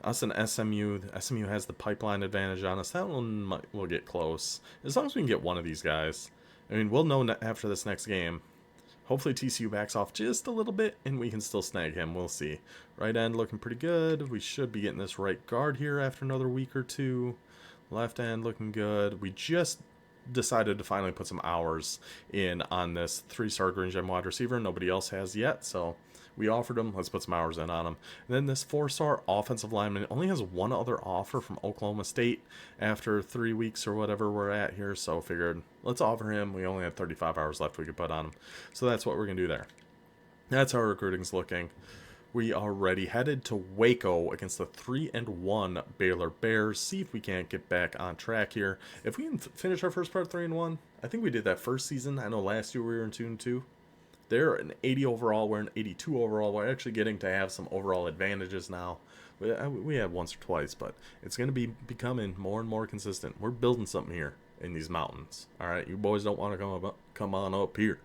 Us and SMU. SMU has the pipeline advantage on us. That one will get close. As long as we can get one of these guys. I mean, we'll know after this next game. Hopefully TCU backs off just a little bit and we can still snag him. We'll see. Right end looking pretty good. We should be getting this right guard here after another week or 2. Left end looking good. We just decided to finally put some hours in on this 3-star green gem wide receiver. Nobody else has yet, so we offered him. Let's put some hours in on him. And then this 4-star offensive lineman only has one other offer from Oklahoma State after 3 weeks or whatever we're at here. So figured, let's offer him. We only had 35 hours left we could put on him. So that's what we're going to do there. That's how our recruiting's looking. We are ready, headed to Waco against the 3-1 Baylor Bears. See if we can't get back on track here. If we can finish our first part 3-1, I think we did that first season. I know last year we were in 2-2. They're an 80 overall. We're an 82 overall. We're actually getting to have some overall advantages now. We had once or twice, but it's going to be becoming more and more consistent. We're building something here in these mountains. All right, you boys don't want to come on up here,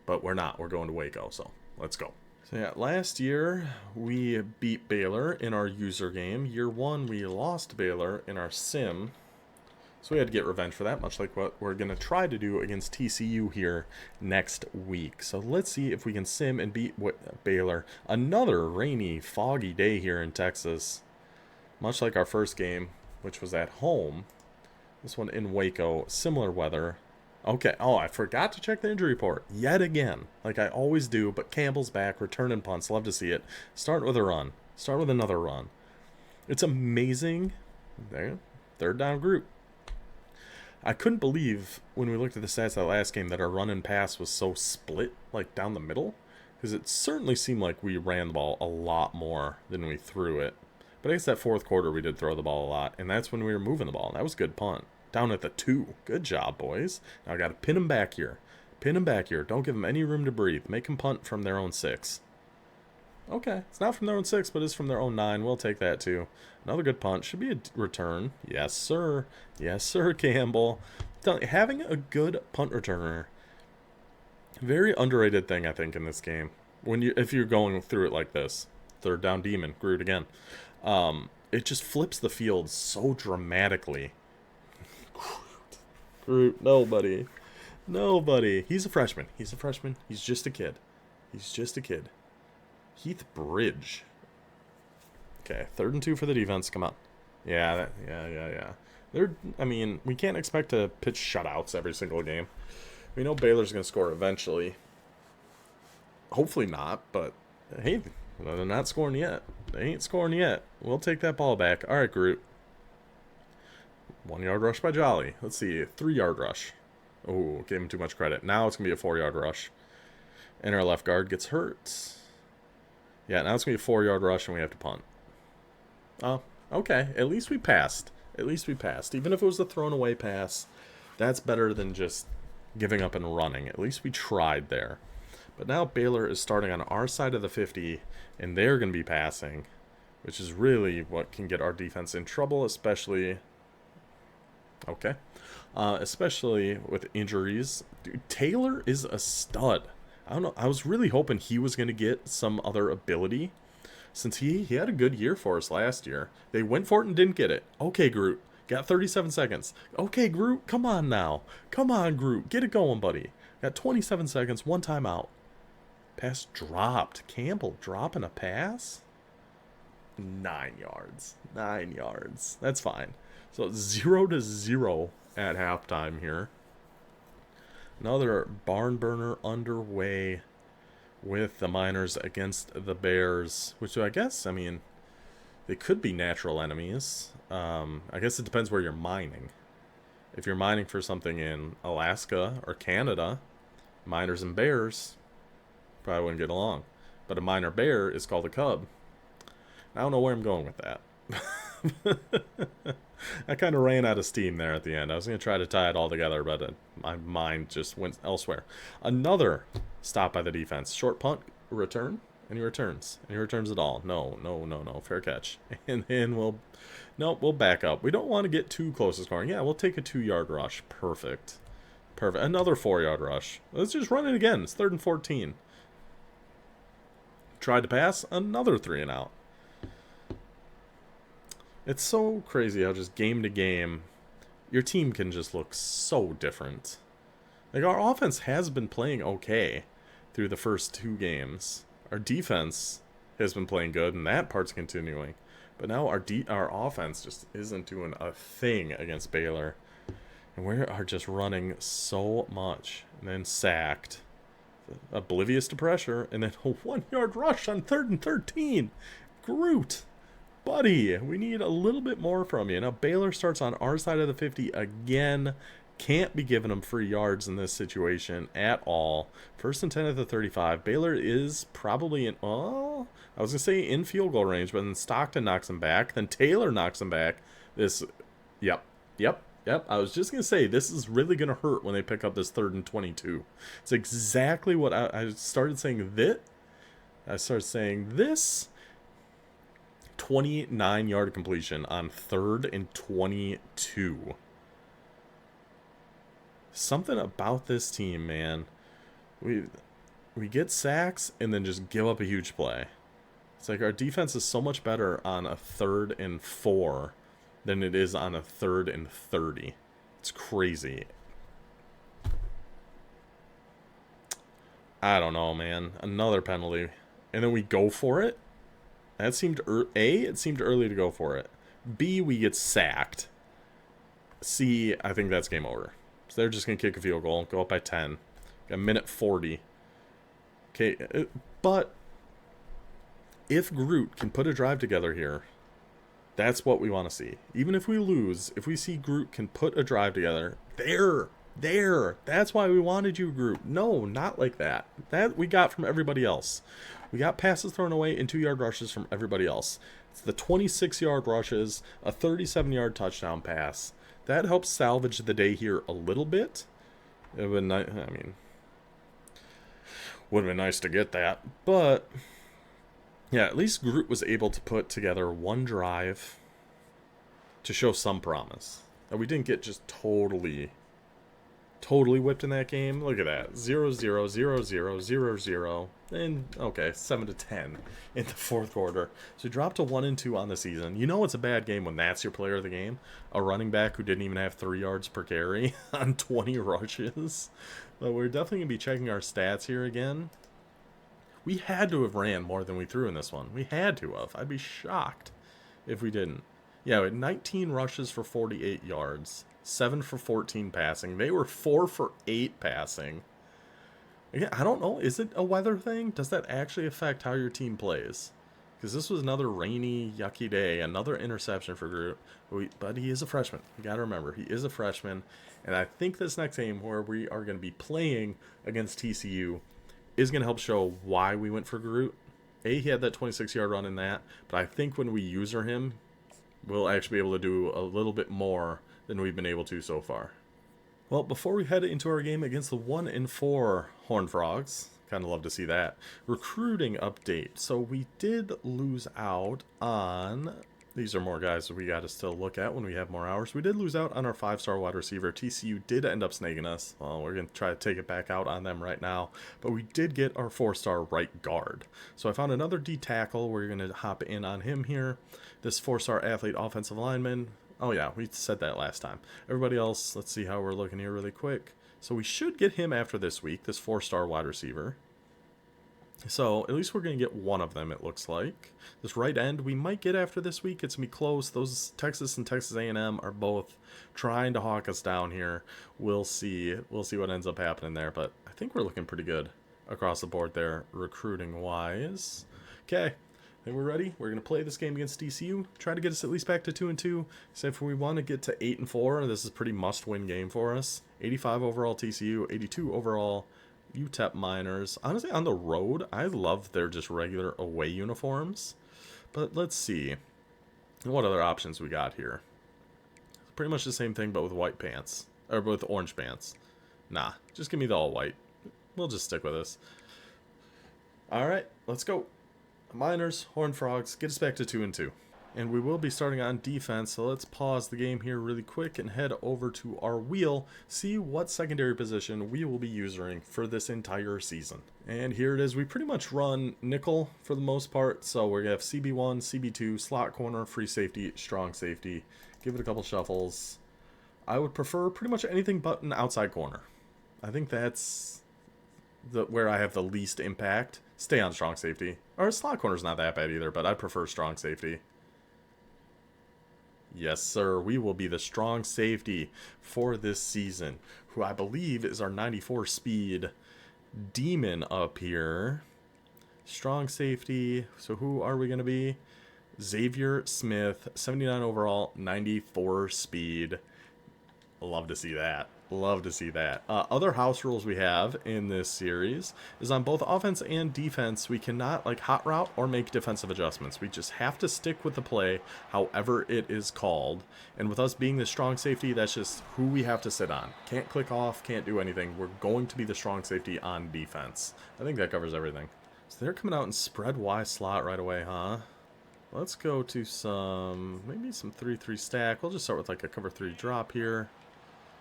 but we're not. We're going to Waco, so let's go. So yeah, last year we beat Baylor in our user game. Year 1 we lost Baylor in our sim. So we had to get revenge for that, much like what we're going to try to do against TCU here next week. So let's see if we can sim and beat Baylor. Another rainy, foggy day here in Texas. Much like our first game, which was at home. This one in Waco, similar weather. Okay, oh, I forgot to check the injury report yet again, like I always do, but Campbell's back, returning punts, love to see it. Start with a run. Start with another run. It's amazing. There, 3rd down group. I couldn't believe when we looked at the stats that last game that our run and pass was so split, like down the middle, because it certainly seemed like we ran the ball a lot more than we threw it. But I guess that fourth quarter we did throw the ball a lot, and that's when we were moving the ball. And that was a good punt. Down at the 2. Good job, boys. Now I got to pin them back here. Pin them back here. Don't give them any room to breathe. Make them punt from their own 6. Okay, it's not from their own 6, but it's from their own 9. We'll take that too. Another good punt. Should be a return. Yes, sir. Yes, sir, Campbell. Having a good punt returner, very underrated thing, I think, in this game. If you're going through it like this, third down demon, Groot again. It just flips the field so dramatically. Groot, nobody. He's a freshman. He's just a kid. Heath Bridge. Okay, 3rd and 2 for the defense. Come on. Yeah. We can't expect to pitch shutouts every single game. We know Baylor's going to score eventually. Hopefully not, but hey, they're not scoring yet. They ain't scoring yet. We'll take that ball back. All right, Groot. 1-yard rush by Jolly. Let's see, 3-yard rush. Oh, gave him too much credit. Now it's going to be a 4-yard rush. And our left guard gets hurt. Yeah, now it's going to be a 4-yard rush and we have to punt. Oh, okay. At least we passed. Even if it was a thrown away pass, that's better than just giving up and running. At least we tried there. But now Baylor is starting on our side of the 50, and they're going to be passing, which is really what can get our defense in trouble, especially... Okay. Especially with injuries. Dude, Taylor is a stud. I don't know. I was really hoping he was going to get some other ability, since he had a good year for us last year. They went for it and didn't get it. Okay, Groot. Got 37 seconds. Okay, Groot. Come on now. Come on, Groot. Get it going, buddy. Got 27 seconds. 1 timeout. Pass dropped. Campbell dropping a pass? 9 yards. 9 yards. That's fine. So 0-0 at halftime here. Another barn burner underway with the Miners against the Bears, which I guess, they could be natural enemies. I guess it depends where you're mining. If you're mining for something in Alaska or Canada, miners and bears probably wouldn't get along. But a miner bear is called a cub. I don't know where I'm going with that. I kind of ran out of steam there at the end. I was going to try to tie it all together, but my mind just went elsewhere. Another stop by the defense. Short punt, return, and he returns. And he returns it all. No. Fair catch. And then we'll back up. We don't want to get too close to scoring. Yeah, we'll take a 2-yard rush. Perfect. Another 4-yard rush. Let's just run it again. It's 3rd and 14. Tried to pass. Another 3 and out. It's so crazy how just game to game, your team can just look so different. Like, our offense has been playing okay through the first 2 games. Our defense has been playing good, and that part's continuing. But now our offense just isn't doing a thing against Baylor. And we are just running so much. And then sacked. Oblivious to pressure. And then a 1-yard rush on 3rd and 13. Groot. Buddy, we need a little bit more from you. Now, Baylor starts on our side of the 50 again. Can't be giving them free yards in this situation at all. 1st and 10 at the 35. Baylor is probably I was going to say in field goal range, but then Stockton knocks him back. Then Taylor knocks him back. Yep. I was just going to say, this is really going to hurt when they pick up this 3rd and 22. It's exactly what I started saying this. 29-yard completion on 3rd and 22. Something about this team, man. We get sacks and then just give up a huge play. It's like our defense is so much better on a 3rd and 4 than it is on a 3rd and 30. It's crazy. I don't know, man. Another penalty. And then we go for it. That seemed it seemed early to go for it. B, we get sacked. C, I think that's game over. So they're just going to kick a field goal, go up by 10. A minute 40. Okay, but if Groot can put a drive together here, that's what we want to see. Even if we lose, if we see Groot can put a drive together, There. That's why we wanted you, Groot. No, not like that. That we got from everybody else. We got passes thrown away and 2-yard rushes from everybody else. It's the 26-yard rushes, a 37-yard touchdown pass. That helps salvage the day here a little bit. It would not, I mean, would have been nice to get that, but yeah, at least Groot was able to put together one drive to show some promise. And we didn't get just totally whipped in that game. Look at that. 0-0, 0-0, 0-0. And, okay, 7-10 in the fourth quarter. So we dropped to 1-2 on the season. You know it's a bad game when that's your player of the game. A running back who didn't even have 3 yards per carry on 20 rushes. But we're definitely going to be checking our stats here again. We had to have ran more than we threw in this one. We had to have. I'd be shocked if we didn't. Yeah, we had 19 rushes for 48 yards. 7 for 14 passing. They were 4 for 8 passing. Again, I don't know. Is it a weather thing? Does that actually affect how your team plays? Because this was another rainy, yucky day. Another interception for Groot. But he is a freshman. You got to remember, he is a freshman. And I think this next game where we are going to be playing against TCU is going to help show why we went for Groot. He had that 26-yard run in that. But I think when we user him, we'll actually be able to do a little bit more than we've been able to so far. Well, before we head into our game against the 1-4 Horned Frogs, kind of love to see that, recruiting update. So we did lose out on, these are more guys that we got to still look at when we have more hours. We did lose out on our 5-star wide receiver. TCU did end up snagging us. Well, we're going to try to take it back out on them right now. But we did get our 4-star right guard. So I found another D tackle. We're going to hop in on him here. This 4-star athlete offensive lineman. Oh yeah, we said that last time. Everybody else, let's see how we're looking here really quick. So we should get him after this week, this 4-star wide receiver. So at least we're going to get one of them, it looks like. This right end we might get after this week. It's going to be close. Those Texas and Texas A&M are both trying to hawk us down here. We'll see. We'll see what ends up happening there. But I think we're looking pretty good across the board there, recruiting-wise. Okay. I think we're ready. We're going to play this game against TCU. Try to get us at least back to 2-2. So if we want to get to 8-4, this is a pretty must-win game for us. 85 overall TCU, 82 overall UTEP Miners. Honestly, on the road, I love their just regular away uniforms. But let's see what other options we got here. Pretty much the same thing, but with white pants. Or with orange pants. Nah, just give me the all white. We'll just stick with this. Alright, let's go. Miners, Horned Frogs, get us back to 2-2. And we will be starting on defense, so let's pause the game here really quick and head over to our wheel, see what secondary position we will be using for this entire season. And here it is. We pretty much run nickel for the most part, so we're going to have CB1, CB2, slot corner, free safety, strong safety. Give it a couple shuffles. I would prefer pretty much anything but an outside corner. I think that's where I have the least impact. Stay on strong safety. Our slot corner's not that bad either, but I prefer strong safety. Yes, sir. We will be the strong safety for this season, who I believe is our 94 speed demon up here. Strong safety. So who are we going to be? Xavier Smith, 79 overall, 94 speed. Love to see that. Love to see that. Other house rules we have in this series is on both offense and defense, we cannot like hot route or make defensive adjustments. We just have to stick with the play however it is called. And with us being the strong safety, that's just who we have to sit on. Can't click off, can't do anything. We're going to be the strong safety on defense. I think that covers everything. So they're coming out in spread Y slot right away, huh? Let's go to maybe some 3-3 stack. We'll just start with like a cover 3 drop here.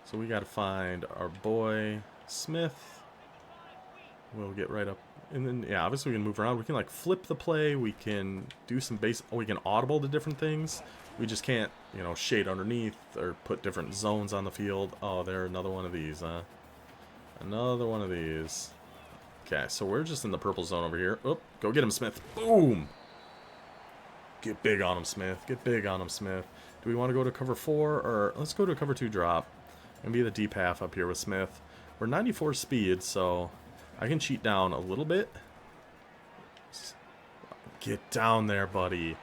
So we got to find our boy Smith. We'll get right up. And then, yeah, obviously we can move around. We can like flip the play. We can do some we can audible to different things. We just can't, you know, shade underneath or put different zones on the field. Oh, there's another one of these, huh? Another one of these. Okay, so we're just in the purple zone over here. Oh, go get him, Smith. Boom! Get big on him, Smith. Get big on him, Smith. Do we want to go to cover 4 or let's go to a cover 2 drop? And be the deep half up here with Smith. We're 94 speed, so I can cheat down a little bit. Get down there, buddy.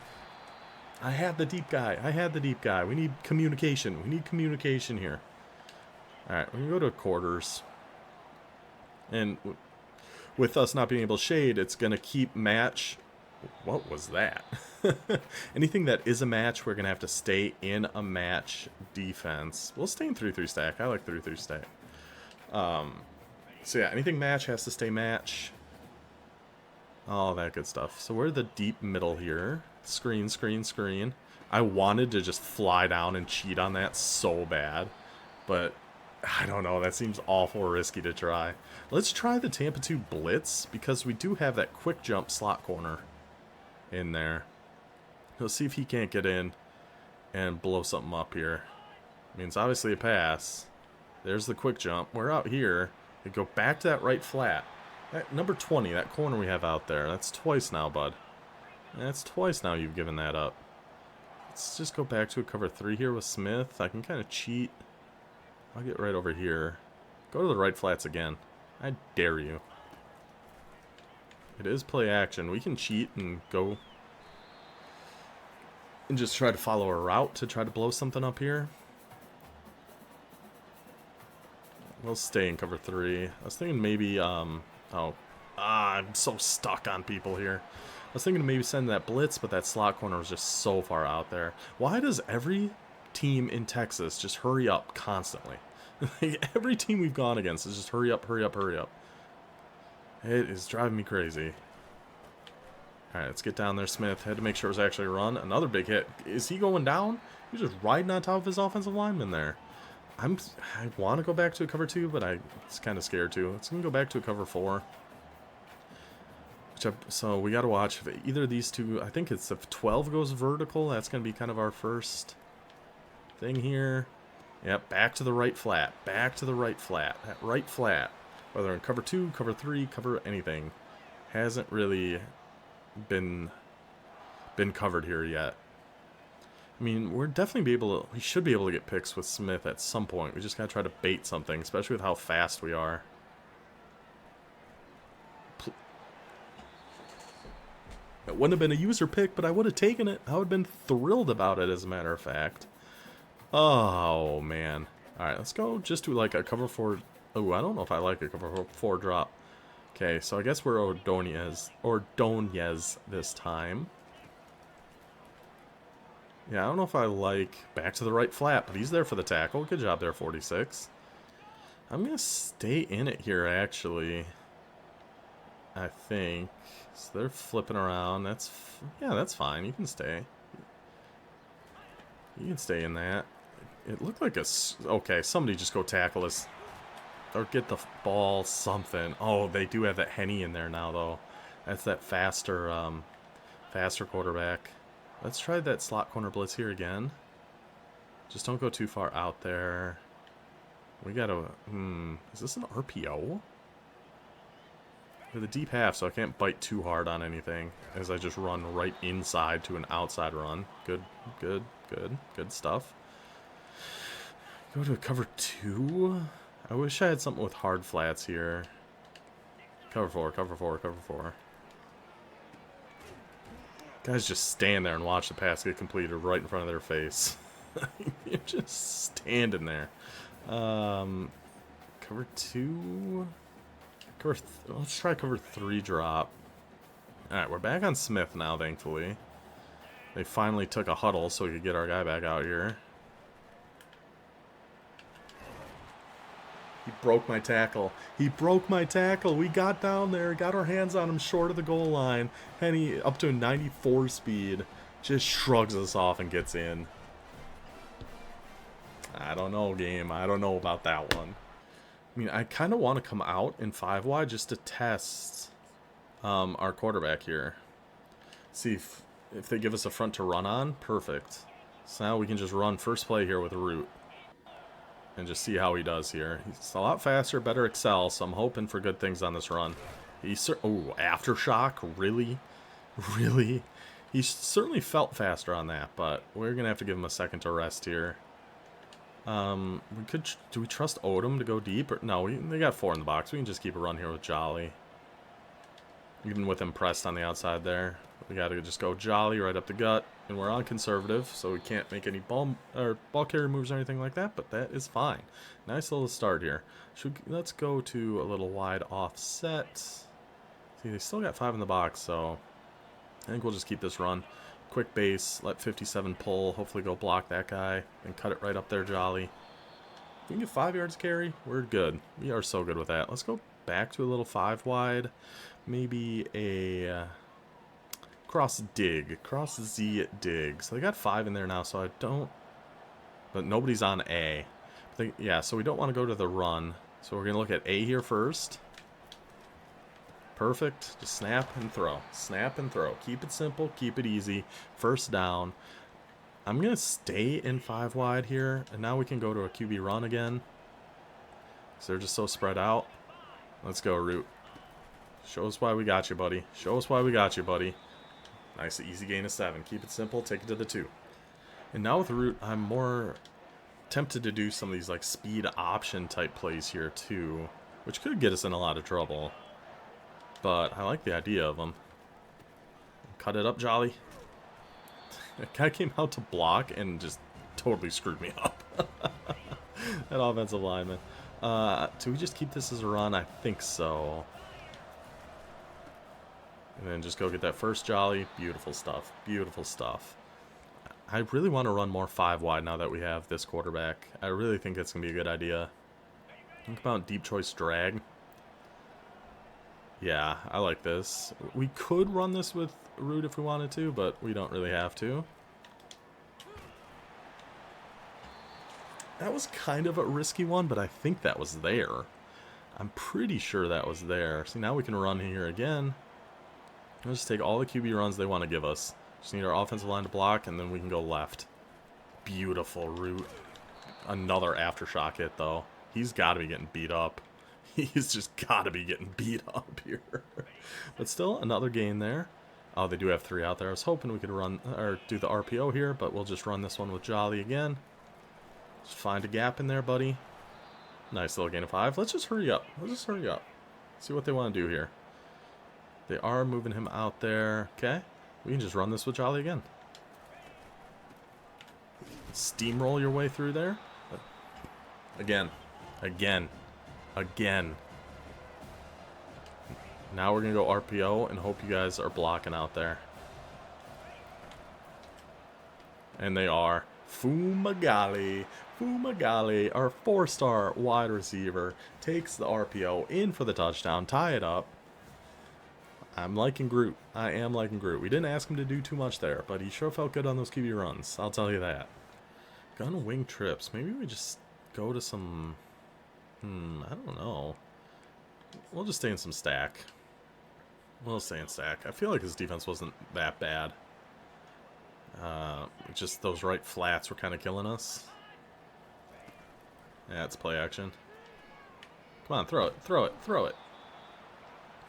I had the deep guy. I had the deep guy. We need communication. We need communication here. Alright, we can go to quarters. And with us not being able to shade, it's going to keep match. What was that? Anything that is a match, we're going to have to stay in a match defense. We'll stay in 3-3 stack. I like 3-3 stack. So yeah, anything match has to stay match. All that good stuff. So we're the deep middle here. Screen, screen, screen. I wanted to just fly down and cheat on that so bad. But I don't know. That seems awful risky to try. Let's try the Tampa 2 Blitz because we do have that quick jump slot corner in there. Let's see if he can't get in and blow something up here. I mean, it's obviously a pass. There's the quick jump. We're out here. We go back to that right flat. That number 20, that corner we have out there. That's twice now, bud. That's twice now you've given that up. Let's just go back to a cover 3 here with Smith. I can kind of cheat. I'll get right over here. Go to the right flats again. I dare you. It is play action. We can cheat and go and just try to follow a route to try to blow something up here. We'll stay in cover 3. I was thinking maybe, I'm so stuck on people here. I was thinking of maybe send that blitz, but that slot corner was just so far out there. Why does every team in Texas just hurry up constantly? Every team we've gone against is just hurry up, hurry up, hurry up. It is driving me crazy. Alright, let's get down there, Smith. Had to make sure it was actually a run. Another big hit. Is he going down? He's just riding on top of his offensive lineman there. I want to go back to a cover 2, but I'm kind of scared to. Let's go back to a cover 4. So we got to watch if either of these two. I think it's if 12 goes vertical, that's going to be kind of our first thing here. Yep, back to the right flat. Back to the right flat. That right flat, whether in cover 2, cover 3, cover anything, hasn't really been covered here yet. I mean, we're definitely we should be able to get picks with Smith at some point. We just gotta try to bait something, especially with how fast we are. It wouldn't have been a user pick, but I would have taken it. I would have been thrilled about it, as a matter of fact. Oh, man. Alright, let's go just to like a cover 4. Oh, I don't know if I like a cover 4 drop. Okay, so I guess we're Ordonez this time. Yeah, I don't know if I like back to the right flat, but he's there for the tackle. Good job there, 46. I'm going to stay in it here, actually. I think. So they're flipping around. Yeah, that's fine. You can stay. You can stay in that. It looked like okay, somebody just go tackle us. Or get the ball, something. Oh, they do have that Henny in there now, though. That's that faster quarterback. Let's try that slot corner blitz here again. Just don't go too far out there. We gotta... is this an RPO? With a deep half, so I can't bite too hard on anything as I just run right inside to an outside run. Good stuff. Go to a cover 2. I wish I had something with hard flats here. Cover 4, cover 4, cover 4. Guys just stand there and watch the pass get completed right in front of their face. You're just standing there. Cover 2. Let's try cover 3 drop. Alright, we're back on Smith now, thankfully. They finally took a huddle so we could get our guy back out here. He broke my tackle. He broke my tackle. We got down there, got our hands on him short of the goal line. Henny, up to a 94 speed, just shrugs us off and gets in. I don't know, game. I don't know about that one. I mean, I kind of want to come out in 5 wide just to test our quarterback here. See if they give us a front to run on. Perfect. So now we can just run first play here with a route. And just see how he does here. He's a lot faster, better excel, so I'm hoping for good things on this run. Oh, aftershock? Really? Really? He certainly felt faster on that, but we're going to have to give him a second to rest here. Do we trust Odom to go deep? Or, no, they got 4 in the box. We can just keep a run here with Jolly. Even with him pressed on the outside there. We got to just go jolly right up the gut. And we're on conservative, so we can't make any ball carrier moves or anything like that, but that is fine. Nice little start here. Let's go to a little wide offset. See, they still got 5 in the box, so I think we'll just keep this run. Quick base, let 57 pull, hopefully go block that guy, and cut it right up there jolly. If we can get 5 yards carry, we're good. We are so good with that. Let's go back to a little 5 wide. Maybe a cross Z dig. So they got 5 in there now, so I don't, but nobody's on A. Yeah, so we don't want to go to the run. So we're going to look at A here first. Perfect. Just snap and throw. Snap and throw. Keep it simple. Keep it easy. First down. I'm going to stay in 5 wide here. And now we can go to a QB run again. Because they're just so spread out. Let's go, Root. Show us why we got you, buddy. Show us why we got you, buddy. Nice, easy gain of 7. Keep it simple. Take it to the 2. And now with Root, I'm more tempted to do some of these like speed option type plays here too, which could get us in a lot of trouble. But I like the idea of them. Cut it up, jolly. That guy came out to block and just totally screwed me up. That offensive lineman. Do we just keep this as a run? I think so. And then just go get that first jolly. Beautiful stuff. Beautiful stuff. I really want to run more 5 wide now that we have this quarterback. I really think it's going to be a good idea. Think about deep choice drag. Yeah, I like this. We could run this with Root if we wanted to, but we don't really have to. That was kind of a risky one, but I think that was there. I'm pretty sure that was there. See, now we can run here again. Let's just take all the QB runs they want to give us. Just need our offensive line to block, and then we can go left. Beautiful Root. Another aftershock hit, though. He's got to be getting beat up. He's just got to be getting beat up here. But still, another gain there. Oh, they do have 3 out there. I was hoping we could run or do the RPO here, but we'll just run this one with Jolly again. Just find a gap in there, buddy. Nice little gain of 5. Let's just hurry up. Let's just hurry up. See what they want to do here. They are moving him out there. Okay. We can just run this with Jolly again. Steamroll your way through there. Again. Again. Again. Now we're going to go RPO and hope you guys are blocking out there. And they are. Fumagalli. Fumagalli, our 4-star wide receiver, takes the RPO in for the touchdown. Tie it up. I'm liking Groot. I am liking Groot. We didn't ask him to do too much there, but he sure felt good on those QB runs. I'll tell you that. Gun wing trips. Maybe we just go to some... I don't know. We'll just stay in some stack. We'll stay in stack. I feel like his defense wasn't that bad. Just those right flats were kind of killing us. Yeah, it's play action. Come on, throw it, throw it, throw it.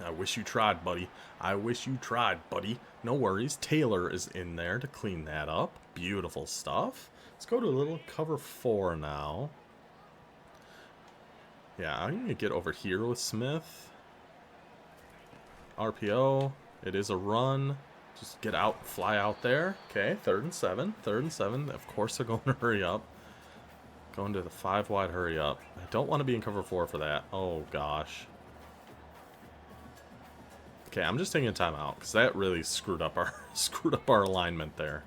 I wish you tried, buddy. I wish you tried, buddy. No worries. Taylor is in there to clean that up. Beautiful stuff. Let's go to a little cover 4 now. Yeah, I'm going to get over here with Smith. RPO. It is a run. Just get out, fly out there. Okay, 3rd and 7. 3rd and 7. Of course they're going to hurry up. Going to the 5 wide hurry up. I don't want to be in cover 4 for that. Oh, gosh. Okay, I'm just taking a timeout because that really screwed up our alignment there.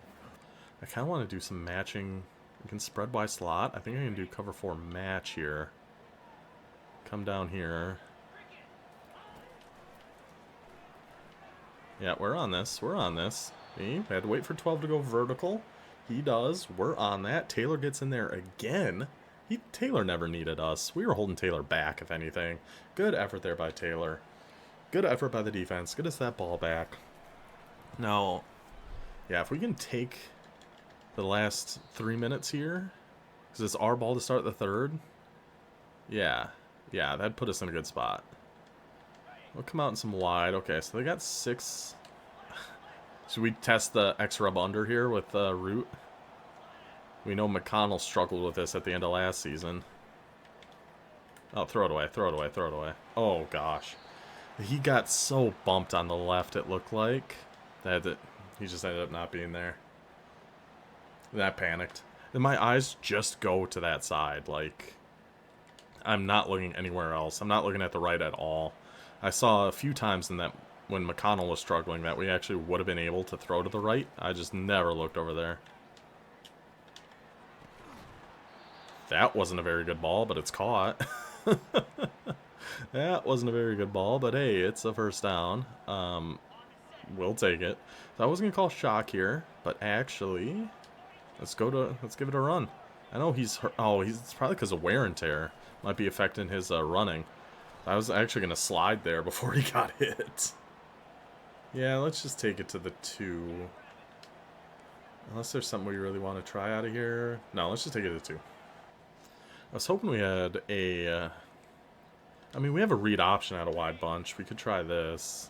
I kind of want to do some matching. We can spread by slot. I think I can do cover 4 match here. Come down here. Yeah, we're on this. We're on this. See? We had to wait for 12 to go vertical. He does. We're on that. Taylor gets in there again. Taylor never needed us. We were holding Taylor back, if anything. Good effort there by Taylor. Good effort by the defense. Get us that ball back. Now, yeah, if we can take the last 3 minutes here, because it's our ball to start the 3rd. Yeah, that'd put us in a good spot. We'll come out in some wide. Okay, so they got 6. Should we test the X rub under here with Root? We know McConnell struggled with this at the end of last season. Oh, throw it away, throw it away, throw it away. Oh, gosh. He got so bumped on the left, it looked like, He just ended up not being there. That panicked. And my eyes just go to that side. Like, I'm not looking anywhere else. I'm not looking at the right at all. I saw a few times in that when McConnell was struggling that we actually would have been able to throw to the right. I just never looked over there. That wasn't a very good ball, but it's caught. That wasn't a very good ball, but hey, it's a first down. We'll take it. So I was gonna call shock here, but actually, let's give it a run. I know he's hurt. Oh, it's probably because of wear and tear. Might be affecting his running. I was actually gonna slide there before he got hit. Yeah, let's just take it to the 2. Unless there's something we really want to try out of here. No, let's just take it to 2. I was hoping we had a... I mean, we have a read option out of wide bunch. We could try this.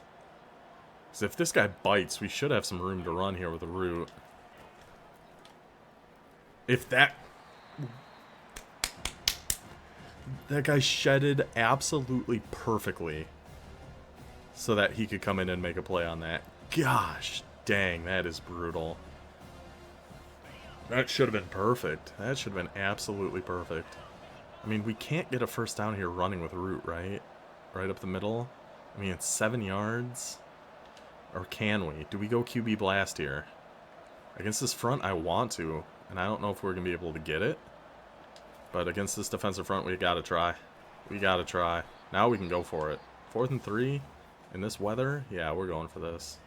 Because if this guy bites, we should have some room to run here with a root. If that... That guy shedded absolutely perfectly so that he could come in and make a play on that. Gosh, dang, that is brutal. That should have been perfect. That should have been absolutely perfect. I mean, we can't get a first down here running with root, right? Right up the middle. I mean, it's 7 yards. Or can we? Do we go QB blast here? Against this front, I want to. And I don't know if we're going to be able to get it. But against this defensive front, we got to try. We got to try. Now we can go for it. 4th and 3. In this weather? Yeah, we're going for this.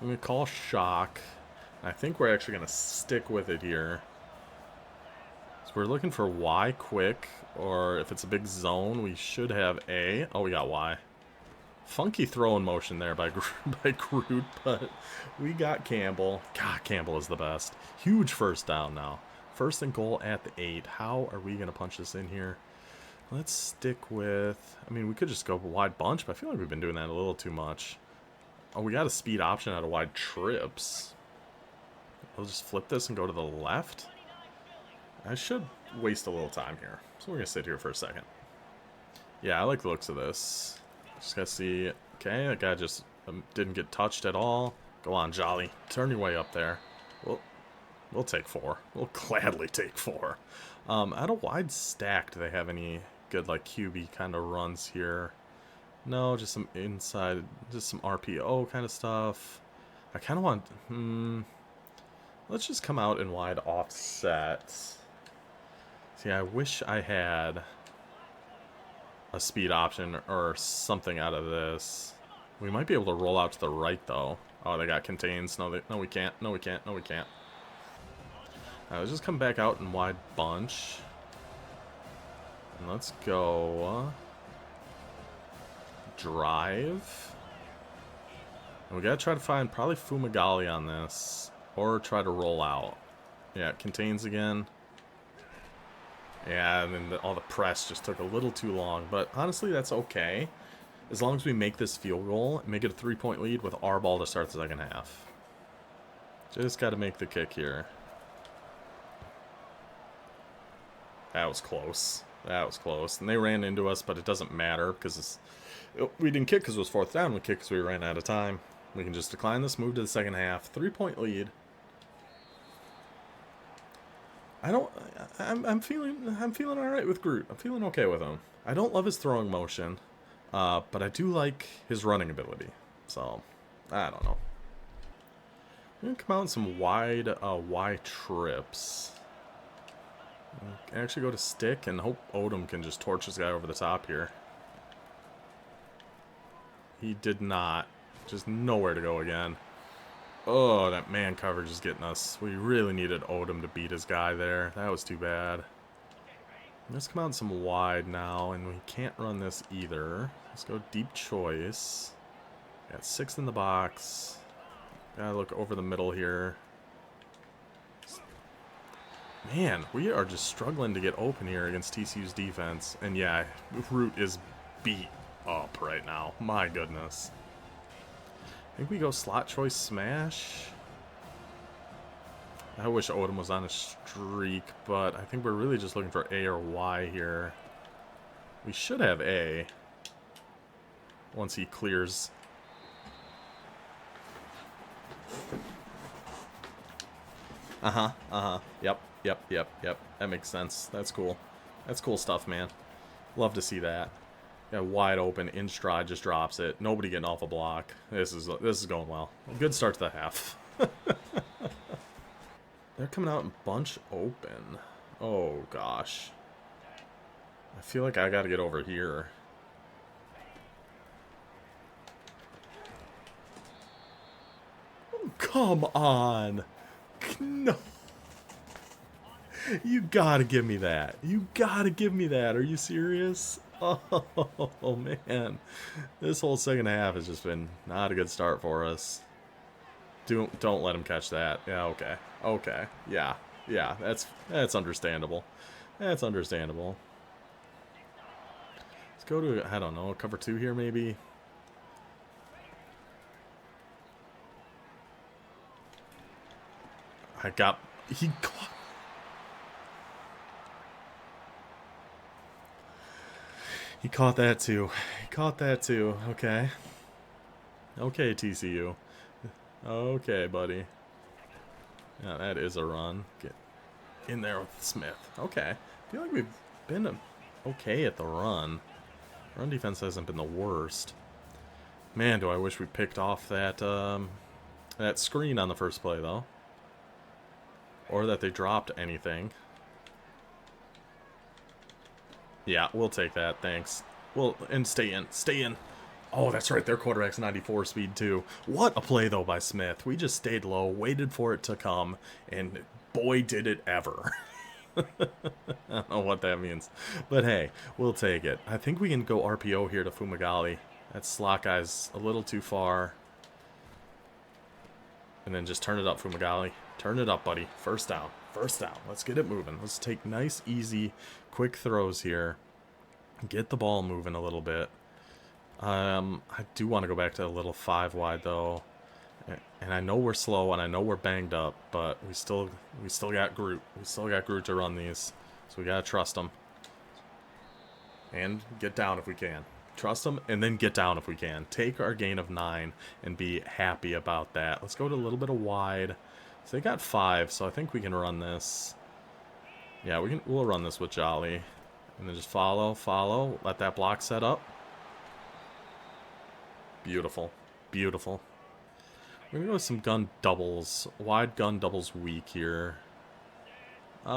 I'm going to call shock. I think we're actually going to stick with it here. So we're looking for Y quick, or if it's a big zone, we should have A. Oh, we got Y. Funky throwing motion there by Groot, but we got Campbell. God, Campbell is the best. Huge first down now. 1st and goal at the 8. How are we going to punch this in here? Let's stick with... I mean, we could just go wide bunch, but I feel like we've been doing that a little too much. Oh, we got a speed option out of wide trips. I'll just flip this and go to the left. I should waste a little time here. So we're going to sit here for a second. Yeah, I like the looks of this. Just got to see... Okay, that guy just didn't get touched at all. Go on, Jolly. Turn your way up there. We'll take 4. We'll gladly take 4. Out of wide stack, do they have any good, like, QB kind of runs here? No, just some inside, just some RPO kind of stuff. I kind of want... Let's just come out in wide offset. See, I wish I had a speed option or something out of this. We might be able to roll out to the right, though. Oh, they got contains. No, we can't. No, we can't. No, we can't. Let's just come back out in wide bunch. And let's go... drive. And we gotta try to find probably Fumagalli on this. Or try to roll out. Yeah, it contains again. Yeah, and then all the press just took a little too long. But honestly, that's okay. As long as we make this field goal and make it a 3-point lead with our ball to start the second half. Just gotta make the kick here. That was close. That was close. And they ran into us, but it doesn't matter because we didn't kick because it was 4th down. We kicked because we ran out of time. We can just decline this, move to the second half. 3-point lead. I'm feeling all right with Groot. I'm feeling okay with him. I don't love his throwing motion, but I do like his running ability. So, I don't know. I'm gonna come out in some wide Y trips. Actually go to stick and hope Odom can just torch this guy over the top here. He did not. Just nowhere to go again. Oh, that man coverage is getting us. We really needed Odom to beat his guy there. That was too bad. Let's come out in some wide now, and we can't run this either. Let's go deep choice. Got 6 in the box. Gotta look over the middle here. Man, we are just struggling to get open here against TCU's defense. And yeah, Root is beat up right now. My goodness. I think we go slot choice smash. I wish Odom was on a streak, but I think we're really just looking for A or Y here. We should have A. Once he clears. Uh-huh, uh-huh. Yep, yep, yep, yep. That makes sense. That's cool. That's cool stuff, man. Love to see that. Yeah, wide open, in stride, just drops it. Nobody getting off a block. This is going well. Good start to the half. They're coming out in bunch open. Oh, gosh. I feel like I gotta get over here. Oh, come on. No. You gotta give me that. You gotta give me that. Are you serious? Oh, man. This whole second half has just been not a good start for us. Don't let him catch that. Yeah, okay. Okay. Yeah. Yeah, that's understandable. That's understandable. Let's go to, I don't know, cover 2 here maybe. He caught that too. He caught that too. Okay. Okay, TCU. Okay, buddy. Yeah, that is a run. Get in there with Smith. Okay. I feel like we've been okay at the run. Run defense hasn't been the worst. Man, do I wish we picked off that that screen on the first play, though. Or that they dropped anything. Yeah, we'll take that, thanks. Well, and stay in. Stay in. Oh, that's right, their quarterback's 94 speed, too. What a play, though, by Smith. We just stayed low, waited for it to come, and boy, did it ever. I don't know what that means. But hey, we'll take it. I think we can go RPO here to Fumagalli. That slot guy's a little too far. And then just turn it up, Fumagalli. Turn it up, buddy. First down. First down. Let's get it moving. Let's take nice, easy, quick throws here. Get the ball moving a little bit. I do want to go back to a little 5 wide, though. And I know we're slow, and I know we're banged up, but we still got Groot. We still got Groot to run these. So we got to trust him. And get down if we can. Trust him, and then get down if we can. Take our gain of 9 and be happy about that. Let's go to a little bit of wide. So they got 5, so I think we can run this. Yeah, we'll run this with Jolly. And then just follow. Let that block set up. Beautiful. Beautiful. We're going to go with some gun doubles. Wide gun doubles weak here. We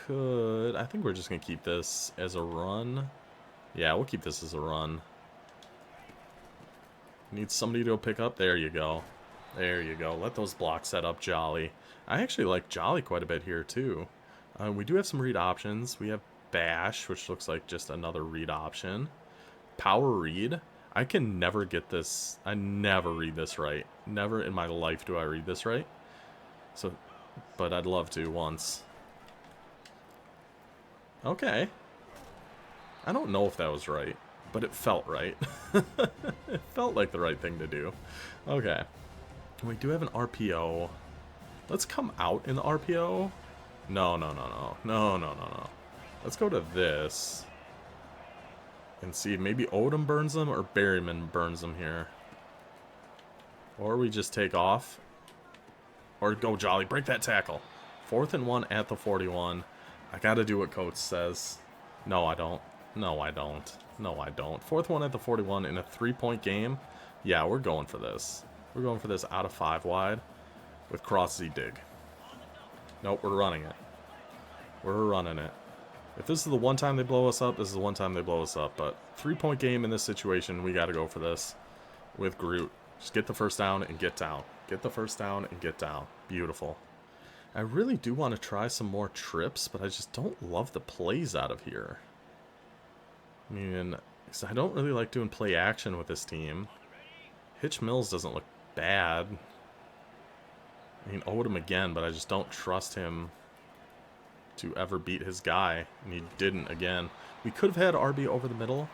could... I think we're just going to keep this as a run. Yeah, we'll keep this as a run. Need somebody to go pick up. There you go. There you go. Let those blocks set up Jolly. I actually like Jolly quite a bit here, too. We do have some read options. We have Bash, which looks like just another read option. Power read. I can never get this. I never read this right. Never in my life do I read this right. So, but I'd love to once. Okay. I don't know if that was right, but it felt right. It felt like the right thing to do. Okay. We do have an RPO. Let's come out in the RPO. No. Let's go to this. And see if maybe Odom burns them or Berryman burns them here. Or we just take off. Or go Jolly. Break that tackle. 4th and 1 at the 41. I gotta do what Coach says. No, I don't. No, I don't. No, I don't. 4th 1 at the 41 in a 3-point game. Yeah, we're going for this. We're going for this out of 5 wide with cross Z dig. Nope, we're running it. We're running it. If this is the one time they blow us up, this is the one time they blow us up. But 3-point game in this situation, we got to go for this with Groot. Just get the first down and get down. Get the first down and get down. Beautiful. I really do want to try some more trips, but I just don't love the plays out of here. I mean, I don't really like doing play action with this team. Hitch Mills doesn't look bad. I mean, Odom again, but I just don't trust him to ever beat his guy, and he didn't again. We could have had RB over the middle,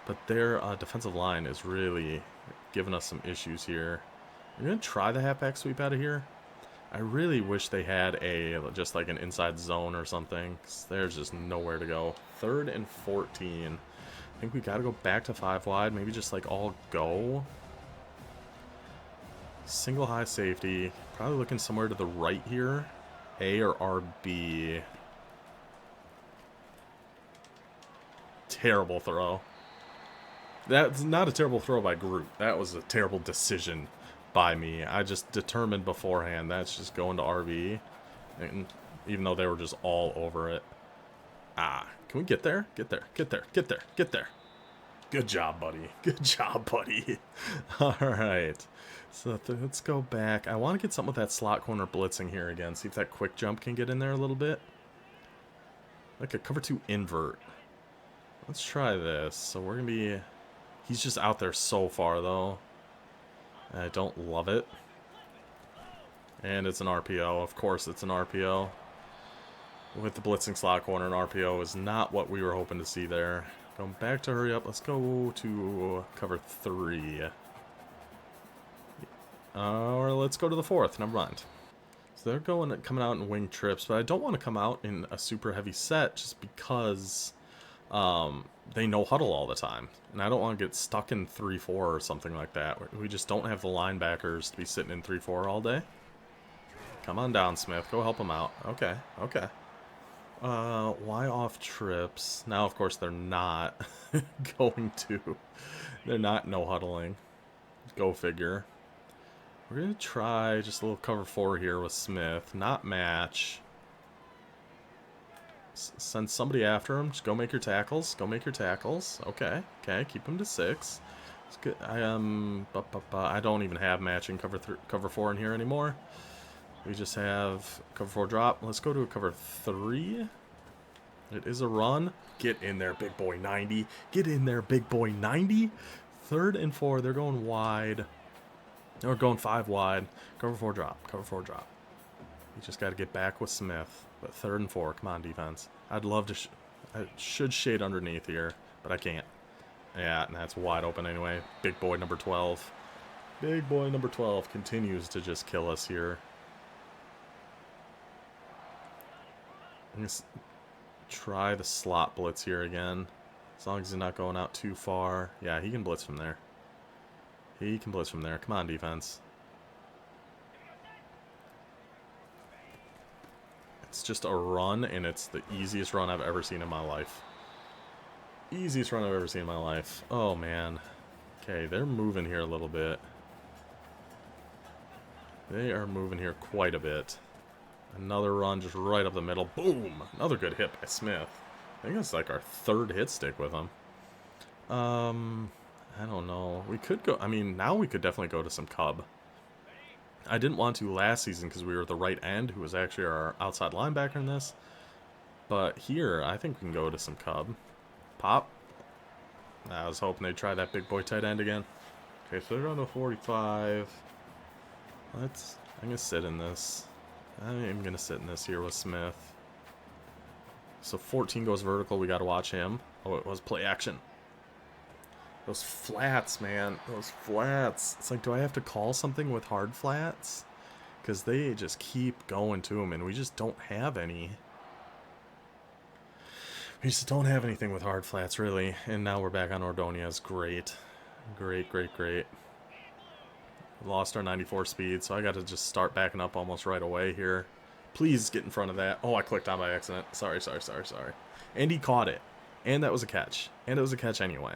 but their defensive line is really giving us some issues here. I'm going to try the halfback sweep out of here. I really wish they had just like an inside zone or something, 'cause there's just nowhere to go. 3rd and 14. I think we got to go back to 5 wide, maybe just like all go. Single high safety. Probably looking somewhere to the right here. A or RB. Terrible throw. That's not a terrible throw by Groot. That was a terrible decision by me. I just determined beforehand that's just going to RB. And even though they were just all over it. Ah, can we get there? Get there, get there, get there, get there. Good job, buddy. Good job, buddy. Alright. So let's go back. I want to get something with that slot corner blitzing here again. See if that quick jump can get in there a little bit. Like a cover 2 invert. Let's try this. So we're going to be... He's just out there so far, though. I don't love it. And it's an RPO. Of course it's an RPO. With the blitzing slot corner, an RPO is not what we were hoping to see there. Going back to hurry up. Let's go to cover 3. Or let's go to the 4th. Never mind. So they're coming out in wing trips, but I don't want to come out in a super heavy set just because they no huddle all the time. And I don't want to get stuck in 3-4 or something like that. We just don't have the linebackers to be sitting in 3-4 all day. Come on down, Smith. Go help them out. Okay, okay. Why off trips? Now, of course, they're not going to. They're not no huddling. Go figure. We're going to try just a little cover 4 here with Smith. Not match. Send somebody after him. Just go make your tackles. Go make your tackles. Okay. Okay. Keep him to 6. It's good. I don't even have matching cover 4 in here anymore. We just have cover 4 drop. Let's go to a cover 3. It is a run. Get in there, big boy 90. Get in there, big boy 90. 3rd and 4. They're going wide. We're going 5 wide. Cover 4 drop. Cover 4 drop. You just got to get back with Smith. But 3rd and 4. Come on, defense. I'd love to... I should shade underneath here, but I can't. Yeah, and that's wide open anyway. Big boy number 12. Big boy number 12 continues to just kill us here. Let's try the slot blitz here again. As long as he's not going out too far. Yeah, he can blitz from there. He can blitz from there. Come on, defense. It's just a run, and it's the easiest run I've ever seen in my life. Easiest run I've ever seen in my life. Oh, man. Okay, they're moving here a little bit. They are moving here quite a bit. Another run just right up the middle. Boom! Another good hit by Smith. I think it's like our 3rd hit stick with him. I don't know. We could go... I mean, now we could definitely go to some Cub. I didn't want to last season because we were the right end, who was actually our outside linebacker in this. But here, I think we can go to some Cub. Pop. I was hoping they'd try that big boy tight end again. Okay, so they're on the 45. I'm going to sit in this. I'm going to sit in this here with Smith. So 14 goes vertical. We got to watch him. Oh, it was play action. Those flats, man. Those flats. It's like, do I have to call something with hard flats? Because they just keep going to them, and we just don't have any. We just don't have anything with hard flats, really. And now we're back on Ordonez. Great. Great, great, great. Lost our 94 speed, so I got to just start backing up almost right away here. Please get in front of that. Oh, I clicked on by accident. Sorry. And he caught it. And that was a catch. And it was a catch anyway.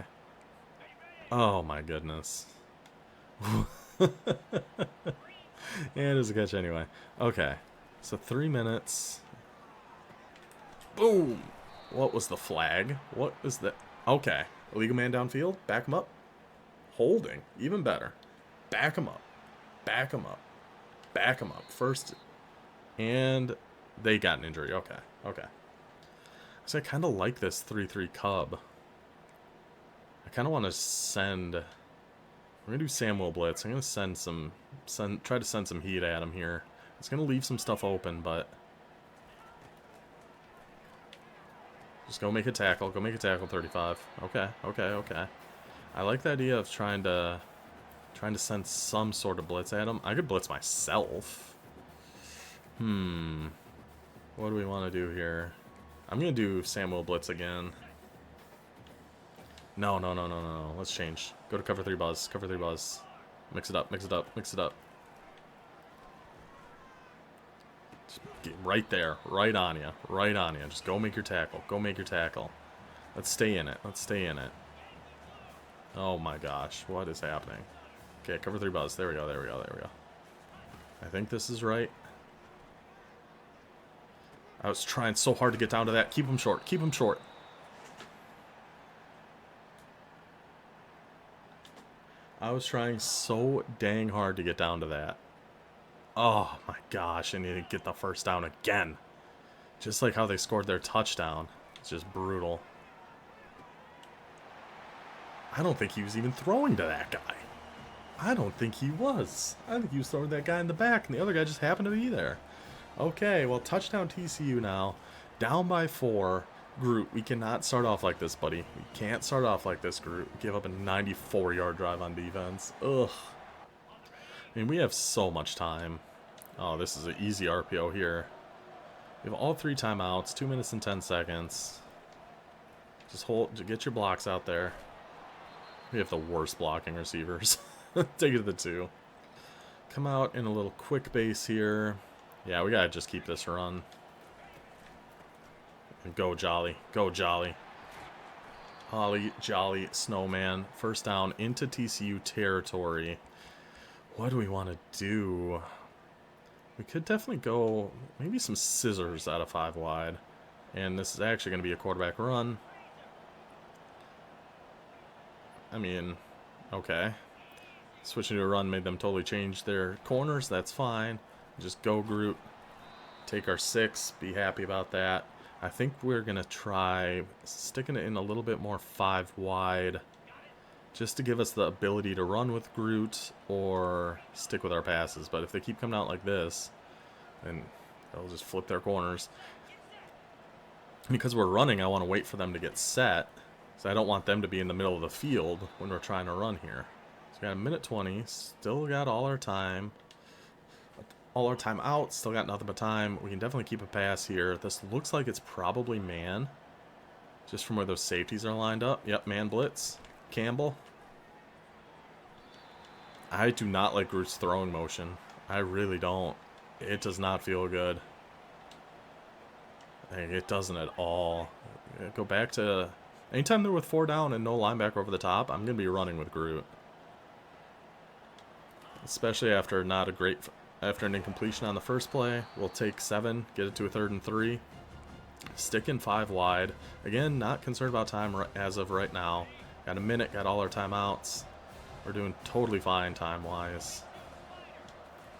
Oh, my goodness. And it was a catch anyway. Okay. So 3 minutes. Boom! What was the flag? What was that? Okay. Illegal man downfield. Back him up. Holding. Even better. Back him up. Back him up. Back him up. First. And they got an injury. Okay. Okay. So I kind of like this 3-3 Cub. I kind of want to send... We're going to do Samuel Blitz. I'm going to try to send some heat at him here. It's going to leave some stuff open, but... Just go make a tackle. Go make a tackle, 35. Okay, okay, okay. I like the idea of trying to send some sort of blitz at him. I could blitz myself. What do we want to do here? I'm going to do Samuel Blitz again. No. Let's change. Go to cover 3 buzz. Cover 3 buzz. Mix it up. Get right there. Right on you. Right on you. Just go make your tackle. Go make your tackle. Let's stay in it. Let's stay in it. Oh my gosh. What is happening? Okay, cover 3 buzz. There we go. There we go. There we go. I think this is right. I was trying so hard to get down to that. Keep him short. Keep him short. I was trying so dang hard to get down to that. Oh my gosh, I need to get the first down again. Just like how they scored their touchdown. It's just brutal. I don't think he was even throwing to that guy. I don't think he was. I think he was throwing that guy in the back, and the other guy just happened to be there. Okay, well, touchdown TCU now. Down by 4. Groot, we cannot start off like this, buddy. We can't start off like this, Groot. Give up a 94-yard drive on defense. Ugh. I mean, we have so much time. Oh, this is an easy RPO here. We have all 3 timeouts, 2 minutes and 10 seconds. Just get your blocks out there. We have the worst blocking receivers. Take it to the 2. Come out in a little quick base here. Yeah, we gotta just keep this run. And go Jolly. Go Jolly. Holly Jolly Snowman. First down into TCU territory. What do we want to do? We could definitely go maybe some scissors out of 5 wide. And this is actually going to be a quarterback run. I mean, okay. Switching to a run made them totally change their corners. That's fine. Just go Groot. Take our 6. Be happy about that. I think we're going to try sticking it in a little bit more 5 wide. Just to give us the ability to run with Groot or stick with our passes. But if they keep coming out like this, then they'll just flip their corners. Because we're running, I want to wait for them to get set. So I don't want them to be in the middle of the field when we're trying to run here. So we got a minute 20. Still got all our time. All our time out. Still got nothing but time. We can definitely keep a pass here. This looks like it's probably man. Just from where those safeties are lined up. Yep, man blitz. Campbell. I do not like Groot's throwing motion. I really don't. It does not feel good. It doesn't at all. Go back to... Anytime they're with 4 down and no linebacker over the top, I'm going to be running with Groot. Especially after not a great... After an incompletion on the first play. We'll take 7, get it to a 3rd and 3. Stick in 5 wide. Again, not concerned about time as of right now. Got a minute, got all our timeouts. We're doing totally fine time-wise.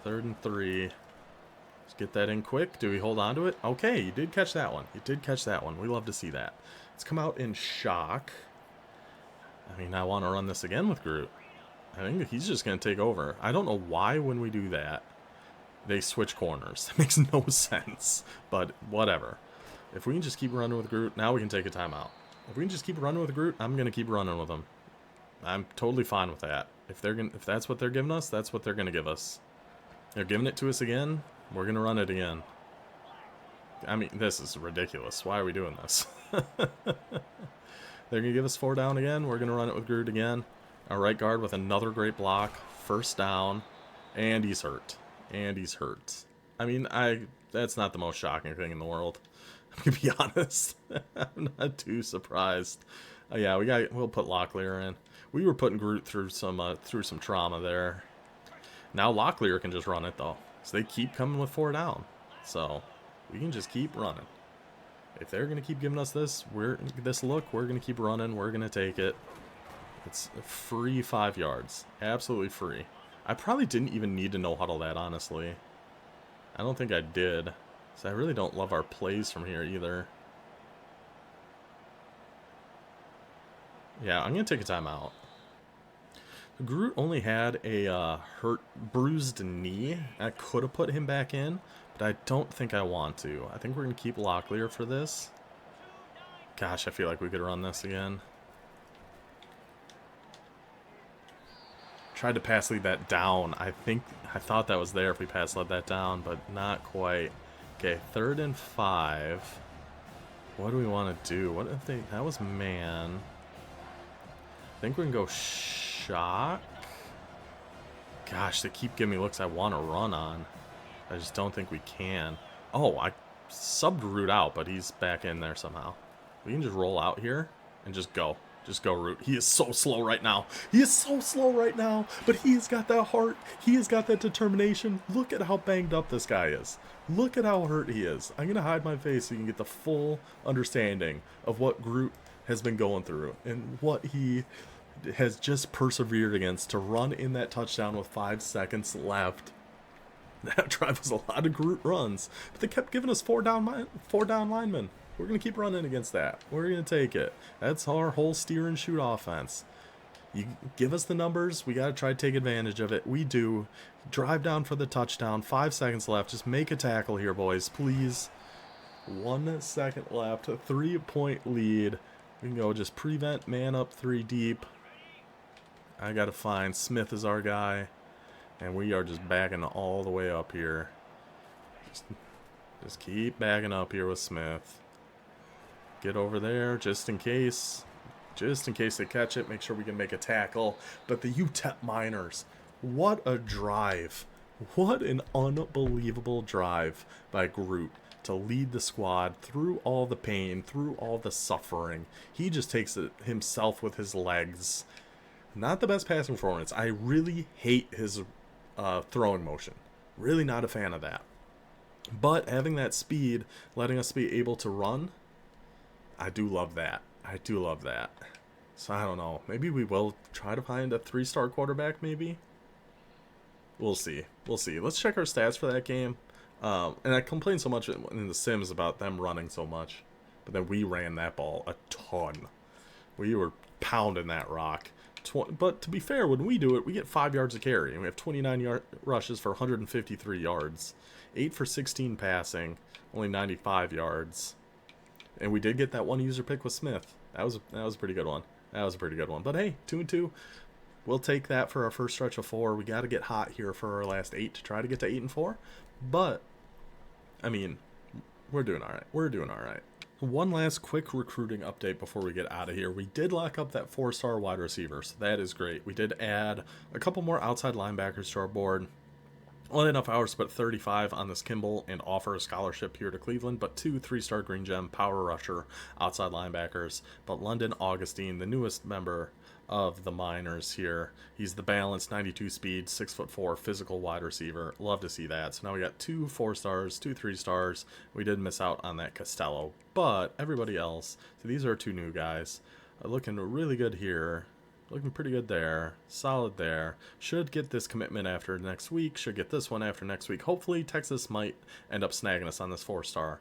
3rd and 3. Let's get that in quick. Do we hold on to it? Okay, you did catch that one. You did catch that one. We love to see that. Let's come out in shock. I mean, I want to run this again with Groot. I think he's just going to take over. I don't know why when we do that, they switch corners. It makes no sense. But whatever. If we can just keep running with Groot, now we can take a timeout. If we can just keep running with Groot, I'm going to keep running with him. I'm totally fine with that. If that's what they're giving us, that's what they're going to give us. They're giving it to us again, we're going to run it again. I mean, this is ridiculous. Why are we doing this? They're going to give us 4 down again. We're going to run it with Groot again. Our right guard with another great block. First down. And he's hurt. And he's hurt. I mean, that's not the most shocking thing in the world. I'm going to be honest. I'm not too surprised. Yeah, we'll put Locklear in. We were putting Groot through some trauma there. Now Locklear can just run it though. So they keep coming with 4 down. So we can just keep running. If they're gonna keep giving us this look, we're gonna keep running, we're gonna take it. It's free 5 yards. Absolutely free. I probably didn't even need to no huddle that, honestly. I don't think I did. So I really don't love our plays from here either. Yeah, I'm going to take a timeout. Groot only had a bruised knee. I could have put him back in, but I don't think I want to. I think we're going to keep Locklear for this. Gosh, I feel like we could run this again. Tried to pass lead that down. I thought that was there if we pass led that down, but not quite. Okay, 3rd and 5. What do we want to do? What if that was man? I think we can go shock. Gosh, they keep giving me looks I want to run on. I just don't think we can. Oh, I subbed Root out, but he's back in there somehow. We can just roll out here and just go. Just go, Root. He is so slow right now. He is so slow right now, but he has got that heart. He has got that determination. Look at how banged up this guy is. Look at how hurt he is. I'm going to hide my face so you can get the full understanding of what Groot has been going through and what he has just persevered against to run in that touchdown with 5 seconds left. That drive was a lot of Groot runs, but they kept giving us four down linemen. We're going to keep running against that. We're going to take it. That's our whole steer and shoot offense. You give us the numbers, we got to try to take advantage of it. We do. Drive down for the touchdown. 5 seconds left. Just make a tackle here, boys, please. 1 second left. A 3-point lead. We can go just prevent, man up 3 deep. I got to find Smith is our guy. And we are just backing all the way up here. Just keep backing up here with Smith. Get over there just in case. Just in case they catch it. Make sure we can make a tackle. But the UTEP Miners. What a drive. What an unbelievable drive by Groot to lead the squad through all the pain, through all the suffering. He just takes it himself with his legs. Not the best passing performance. I really hate his throwing motion. Really not a fan of that. But having that speed, letting us be able to run, I do love that. I do love that. So I don't know. Maybe we will try to find a 3-star quarterback, maybe? We'll see. We'll see. Let's check our stats for that game. And I complained so much in the Sims about them running so much. But then we ran that ball a ton. We were pounding that rock. But to be fair, when we do it, we get 5 yards of carry. And we have 29 rushes for 153 yards. 8 for 16 passing. Only 95 yards. And we did get that one user pick with Smith. That was a pretty good one. That was a pretty good one. But hey, 2-2. We'll take that for our first stretch of 4. We got to get hot here for our last 8 to try to get to 8-4. But, I mean, we're doing all right. We're doing all right. One last quick recruiting update before we get out of here. We did lock up that 4-star wide receiver, so that is great. We did add a couple more outside linebackers to our board. Only enough hours to put 35 on this Kimball and offer a scholarship here to Cleveland, but 2 3-star Green Gem power rusher outside linebackers. But London Augustine, the newest member of the Miners here, he's the balanced 92 speed, 6'4" physical wide receiver. Love to see that. So now we got 2 4-stars, 2 3-stars. We did miss out on that Costello, but everybody else. So these are 2 new guys. Looking really good here. Looking pretty good there. Solid there. Should get this commitment after next week. Should get this one after next week. Hopefully, Texas might end up snagging us on this 4-star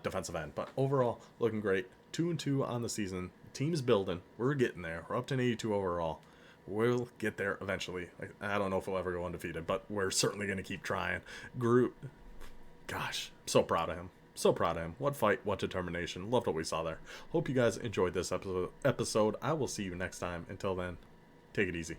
defensive end. But overall, looking great. 2-2 on the season. Team's building. We're getting there. We're up to an 82 overall. We'll get there eventually. I don't know if we'll ever go undefeated, but we're certainly going to keep trying. Groot, gosh, I'm so proud of him. So proud of him. What fight, what determination. Loved what we saw there. Hope you guys enjoyed this episode. I will see you next time. Until then, take it easy.